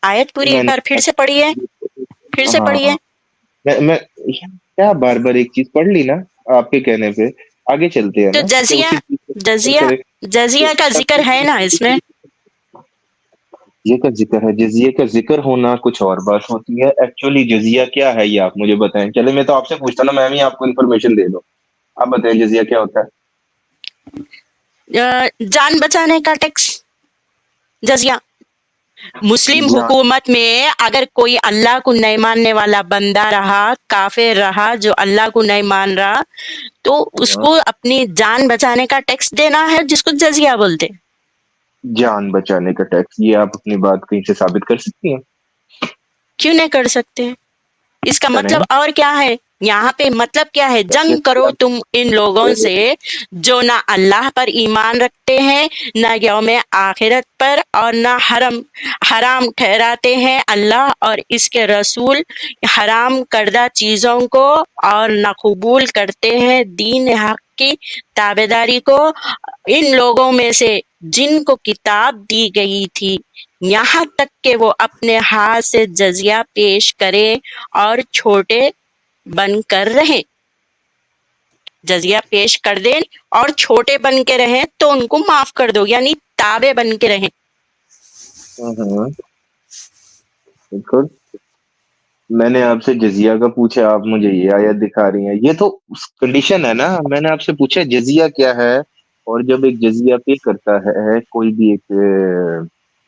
आयत पूरी एक मैंने बार फिर से पढ़िए, फिर से हाँ पढ़िए। मैं क्या बार बार एक चीज पढ़ ली ना आपके कहने पे, आगे चलते हैं तो ना कि उसी चीज को जजिया करें। जजिया का जिक्र है ना इसमें? जजिया का जिक्र है, जजिया का जिक्र होना कुछ और बात होती है। एक्चुअली जजिया क्या है ये आप मुझे बताएं। चले मैं तो आपसे पूछता ना, मैं भी आपको इन्फॉर्मेशन दे दूं। आप बताएं जजिया क्या होता है। जान बचाने का टैक्स, जजिया। मुस्लिम जान हुकूमत में अगर कोई अल्लाह को नहीं मानने वाला बंदा रहा, काफिर रहा, जो अल्लाह को नहीं मान रहा, तो उसको अपनी जान बचाने का टैक्स देना है, जिसको जजिया बोलते। जान बचाने का टैक्स, ये आप अपनी बात कहीं से साबित कर सकती हैं? क्यों नहीं कर सकते? इसका करें। मतलब और क्या है? यहाँ पे मतलब क्या है? जंग करो तुम इन लोगों से जो ना अल्लाह पर ईमान रखते हैं, ना यौम आखिरत पर, और ना हराम ठहराते हैं अल्लाह और इसके रसूल हराम करदा चीजों को, और ना कबूल करते हैं दीन हक की ताबेदारी को, इन लोगों में से जिनको किताब दी गई थी, यहाँ तक कि वो अपने हाथ से जजिया पेश करें और छोटे बन कर रहें। जजिया पेश कर दें और छोटे बन के रहें तो उनको माफ कर दो, यानी ताबे बन के रहें। बिल्कुल। मैंने आपसे जजिया का पूछा, आप मुझे ये आयत दिखा रही हैं। ये तो कंडीशन है ना। मैंने आपसे पूछा जजिया क्या है, और जब एक जजिया पे करता है कोई भी एक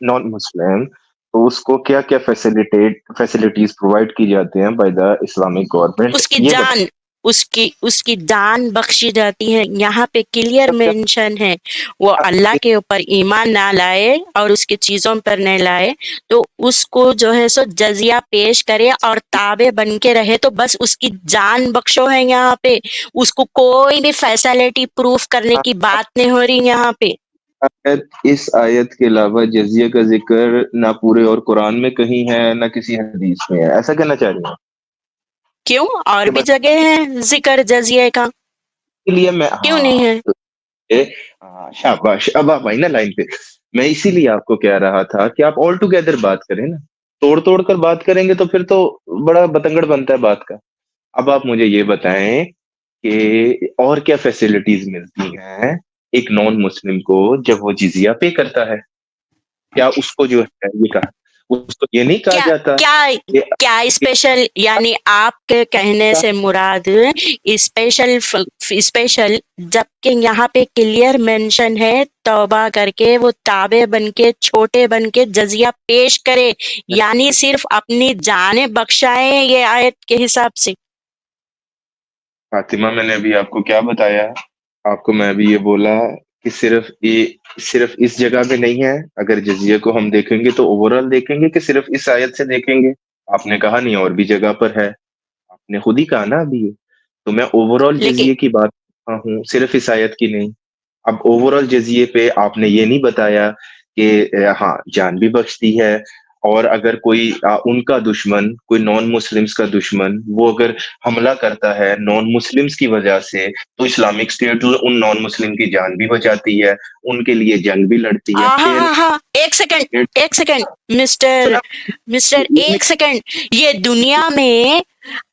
नॉन मुस्लिम, तो उसको क्या क्या फैसिलिटीज प्रोवाइड की जाती हैं बाय द इस्लामिक गवर्नमेंट, उसकी ये जान उसकी जान बख्शी जाती है। यहाँ पे क्लियर मेंशन है, वो अल्लाह के ऊपर ईमान ना लाए और उसकी चीजों पर नहीं लाए, तो उसको जो है सो जजिया पेश करे और ताबे बन के रहे, तो बस उसकी जान बख्शो है। यहाँ पे उसको कोई भी फैसिलिटी प्रूफ करने की बात नहीं हो रही यहाँ पे। इस आयत के अलावा जजिया का जिक्र ना पूरे और कुरान में कहीं है, ना किसी हदीस में है। ऐसा कहना चाह रही हूँ क्यों? और कि भी बस जगह है जिक्र जजिए का, के लिए मैं क्यों नहीं है? शाबाश, अब आप आई ना लाइन पे। मैं इसीलिए आपको कह रहा था कि आप ऑल टुगेदर बात करें ना, तोड़ तोड़ कर बात करेंगे तो फिर तो बड़ा बतंगड़ बनता है बात का। अब आप मुझे ये बताएं कि और क्या फैसिलिटीज मिलती हैं एक नॉन मुस्लिम को जब वो जिजिया पे करता है। क्या उसको जो है ये कहा, उसको ये नहीं कहा क्या जाता क्या कि क्या स्पेशल, यानी आपके कहने से मुराद स्पेशल स्पेशल, जबकि यहाँ पे क्लियर मेंशन है तौबा करके वो ताबे बन के छोटे बन के जजिया पेश करे, यानी सिर्फ अपनी जाने बख्शाए ये आयत के हिसाब से। फातिमा, मैंने अभी आपको क्या बताया? आपको मैं अभी ये बोला कि सिर्फ इस जगह पे नहीं है। अगर जजिया को हम देखेंगे तो ओवरऑल देखेंगे कि सिर्फ इस आयत से देखेंगे? आपने कहा नहीं और भी जगह पर है, आपने खुद ही कहा ना अभी ये। तो मैं ओवरऑल लेकिन जजिए की बात कर रहा हूँ, सिर्फ इस आयत की नहीं। अब ओवरऑल जजिए पे आपने ये नहीं बताया कि हाँ जान भी बख्शती है, और अगर कोई उनका दुश्मन, कोई नॉन मुस्लिम्स का दुश्मन, वो अगर हमला करता है नॉन मुस्लिम्स की वजह से, तो इस्लामिक स्टेट उन नॉन मुस्लिम की जान भी बचाती है, उनके लिए जंग भी लड़ती है। हाँ फिर हाँ हाँ, एक सेकंड मिस्टर मिस्टर, एक सेकंड। ये दुनिया में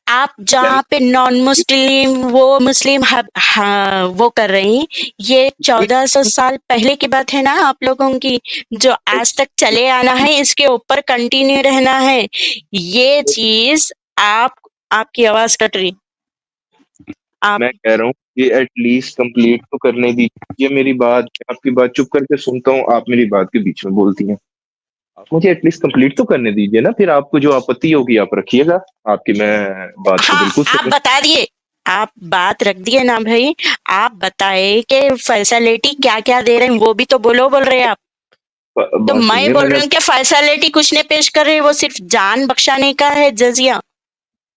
आप जहाँ पे नॉन मुस्लिम वो मुस्लिम हाँ वो कर रही, ये 1400 साल पहले की बात है ना आप लोगों की, जो आज तक चले आना है, इसके ऊपर कंटिन्यू रहना है। ये चीज आपकी आवाज कट रही। आप मैं कह रहा हूँ ये एटलीस्ट कंप्लीट तो करने दीजिए मेरी बात। मैं आपकी बात चुप करके सुनता हूँ, आप मेरी बात के बीच में बोलती हैं। आप मुझे एटलीस्ट कंप्लीट तो करने दीजिए ना, फिर आपको जो आपत्ति होगी आप रखिएगा। आपकी मैं बात को हाँ, बिल्कुल आप सुन। बता दिए, आप बात रख दिए ना भाई। आप बताए कि फैसिलिटी क्या क्या दे रहे हैं, वो भी तो बोल रहे हैं आप। तो बात मैं सुनिए, बोल मैंने रही हूँ कि फैसिलिटी कुछ नहीं पेश कर रही, वो सिर्फ जान बख्शाने का है जजिया।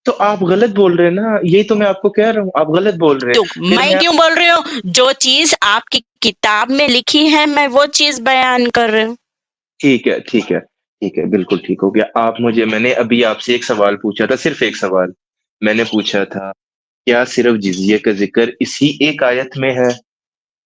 तो आप गलत बोल रहे हैं ना, यही तो मैं आपको कह रहा हूँ, आप गलत बोल रहे तो हैं। फिर मैं मैं क्यों बोल रही हूँ? जो चीज आपकी किताब में लिखी है मैं वो चीज बयान कर रही हूँ। ठीक है, ठीक है, ठीक है, बिल्कुल ठीक हो गया। आप मुझे, मैंने अभी आपसे एक सवाल पूछा था, सिर्फ एक सवाल मैंने पूछा था, क्या सिर्फ जिज़िये का जिक्र इसी एक आयत में है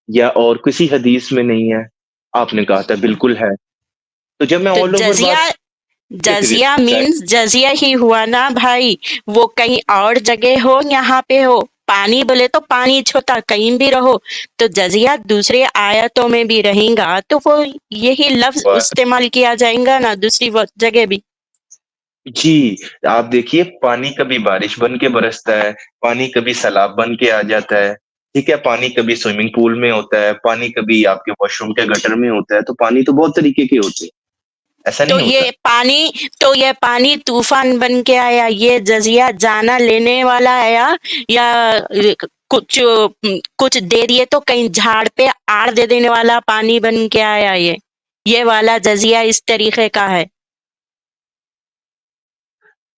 या और किसी हदीस में नहीं है? आपने कहा था बिल्कुल है। तो जब मैं तो ऑल ओवर बात, जजिया, फिर जजिया मीन्स जजिया ही हुआ ना भाई। वो कहीं और जगह हो, यहाँ पे हो। पानी बोले तो पानी छोटा कहीं भी रहो, तो जजिया दूसरे आयतों में भी रहेगा तो वो यही लफ्ज इस्तेमाल किया जाएगा ना दूसरी जगह भी। जी, आप देखिए, पानी कभी बारिश बन के बरसता है, पानी कभी सैलाब बन के आ जाता है, ठीक है? पानी कभी स्विमिंग पूल में होता है, पानी कभी आपके वॉशरूम के गटर में होता है, तो पानी तो बहुत तरीके के होते हैं, ऐसा तो नहीं होता। ये पानी तूफान बन के आया, ये जजिया जाना लेने वाला आया, या कुछ कुछ दे दिए तो कहीं झाड़ पे आड़ दे देने वाला पानी बन के आया, ये वाला जजिया इस तरीके का है।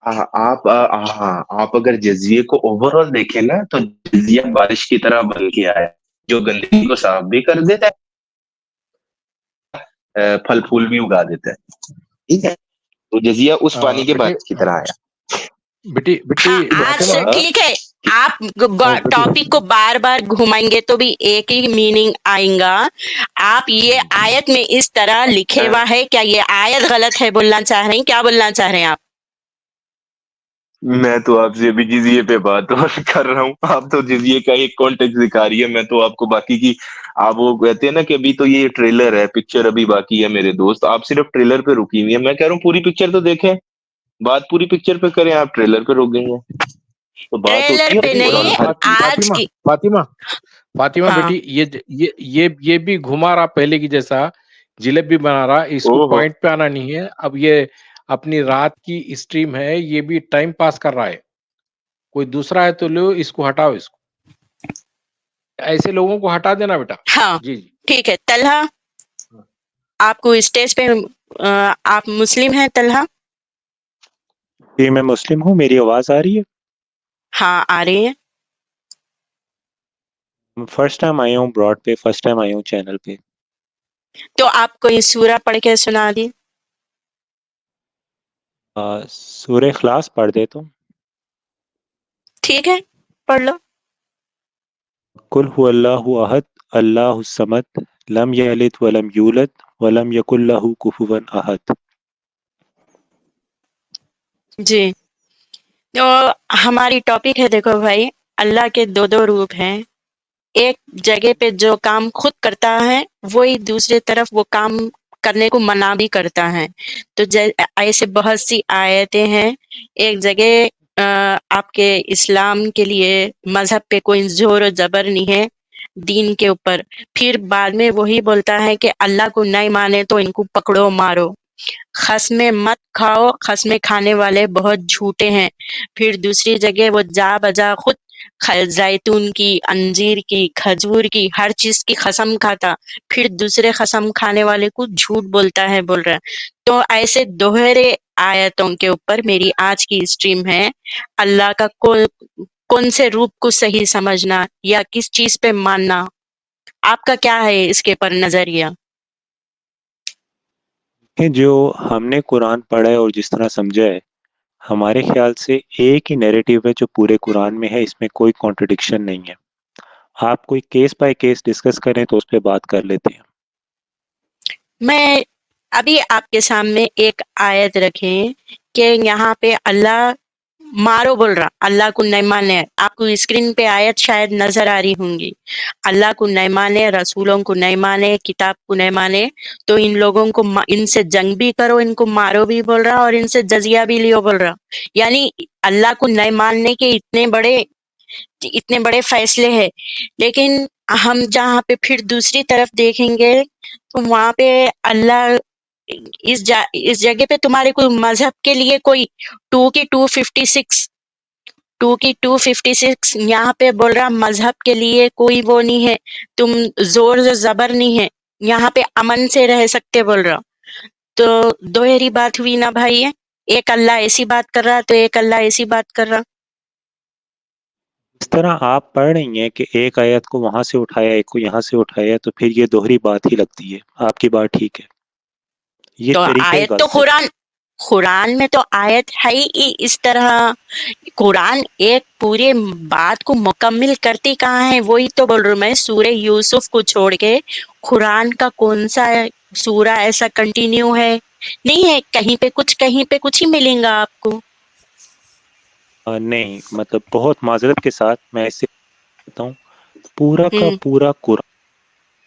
हाँ, आप अगर जज़िये को ओवरऑल देखें ना, तो जज़िया बारिश की तरह बन के आया है, जो गंदगी को साफ भी कर देता है, फल-फूल भी उगा देता है, ठीक है? तो जज़िया उस पानी के बेटी बारिश की तरह आया। बेटी बेटी हाँ, आज फातिमा। से ठीक है। आप बेटी टॉपिक को बार बार घुमाएंगे तो भी एक ही मीनिंग आएगा। आप ये आयत में इस तरह लिखे हुआ है, क्या ये आयत गलत है बोलना चाह रहे हैं? क्या बोलना चाह रहे हैं आप? मैं तो आपसे अभी जिज़िये पे बात और कर रहा हूँ, आप तो जिज़िये का एक कॉन्टेक्स्ट दिखा रही है, मैं तो आपको बाकी की, आप वो कहते हैं ना कि अभी तो ये ट्रेलर है, पिक्चर अभी बाकी है मेरे दोस्त, आप सिर्फ ट्रेलर पे रुकी हुई हैं। मैं कह रहा हूँ पूरी पिक्चर तो देखें, बात पूरी पिक्चर पे करें, आप ट्रेलर पे रुक गई हैं। तो बात ट्रेलर होती है पे और नहीं, हर चीज। आज फातिमा की। फातिमा फातिमा हाँ, बेटी, ये भी घुमा रहा पहले की जैसा, जिलेबी बना रहा। इसको ओहो, पॉइंट पे आना नहीं है। अब ये अपनी रात की स्ट्रीम है, ये भी टाइम पास कर रहा है। कोई दूसरा है तो लो, इसको हटाओ, इसको ऐसे लोगों को हटा देना बेटा। हाँ, जी जी। ठीक है। तलहा, आपको स्टेज पे आप मुस्लिम हैं तलहा? जी मैं मुस्लिम हूँ, मेरी आवाज आ रही है? हाँ, आ रही है। फर्स्ट टाइम आई हूँ ब्रॉड पे, फर्स्ट टाइम आई हूँ चैनल पे। तो आप कोई सूरा पढ़ के सुना दी। सूरह इखलास पढ़ दे तुम। ठीक है, पढ़ लो। कुल हुवल्लाहु अहद, अल्लाहुस समद, लम यलिद वलम यूलद वलम यकुल लहू कुफुवन अहद। जी, तो हमारी टॉपिक है, देखो भाई, अल्लाह के दो दो रूप हैं। एक जगह पे जो काम खुद करता है, वही दूसरे तरफ वो काम करने को मना भी करता है। तो ऐसे बहुत सी आयतें हैं। एक जगह आपके इस्लाम के लिए मजहब पे कोई जोर और जबर नहीं है दीन के ऊपर। फिर बाद में वही बोलता है कि अल्लाह को नहीं माने तो इनको पकड़ो मारो। खस्में मत खाओ, खस्में खाने वाले बहुत झूठे हैं। फिर दूसरी जगह वो जा बजा खुद जैतून की, अंजीर की, खजूर की, हर चीज की कसम खाता, फिर दूसरे कसम खाने वाले को झूठ बोलता है, बोल रहा है। तो ऐसे दोहरे आयतों के ऊपर मेरी आज की स्ट्रीम है। अल्लाह का कौन से रूप को सही समझना या किस चीज पे मानना, आपका क्या है इसके पर नजरिया? कि जो हमने कुरान पढ़ा है और जिस तरह समझा है, हमारे ख्याल से एक ही नैरेटिव है जो पूरे कुरान में है, इसमें कोई कॉन्ट्रडिक्शन नहीं है। आप कोई केस बाय केस डिस्कस करें तो उस पर बात कर लेते हैं। मैं अभी आपके सामने एक आयत रखें कि यहाँ पे अल्लाह मारो बोल रहा, अल्लाह को नहीं माने। आपको स्क्रीन पे आयत शायद नजर आ रही होंगी, अल्लाह को नहीं माने, रसूलों को नहीं माने, किताब को नहीं माने, तो इन लोगों को इनसे जंग भी करो, इनको मारो भी बोल रहा, और इनसे जजिया भी लियो बोल रहा। यानी अल्लाह को नहीं मानने के इतने बड़े फैसले हैं। लेकिन हम जहाँ पे फिर दूसरी तरफ देखेंगे तो वहां पे अल्लाह इस जगह पे तुम्हारे कोई मजहब के लिए कोई 2 की 256 यहाँ पे बोल रहा, मजहब के लिए कोई वो नहीं है, तुम जोर जबर नहीं है, यहाँ पे अमन से रह सकते बोल रहा। तो दोहरी बात हुई ना भाई, है एक अल्लाह ऐसी बात कर रहा तो एक अल्लाह ऐसी बात कर रहा। इस तरह आप पढ़ रही हैं कि एक आयत को वहां से उठाया, एक को यहाँ से उठाया, तो फिर ये दोहरी बात ही लगती है। आपकी बात ठीक है, ये तो तरीका ही आयत तो गलत है। कुरान में तो आयत है ही इस तरह। कुरान एक पूरे बात को मुकम्मिल करती कहाँ है, वही तो बोल रही हूँ मैं। सूरे यूसुफ को छोड़ के कुरान का कौन सा सूरा ऐसा कंटिन्यू है? नहीं है, कहीं पे कुछ ही मिलेगा आपको। नहीं, मतलब बहुत माजरत के साथ मैं इससे कहता हूँ, पूरा का हम्म पूरा कुरान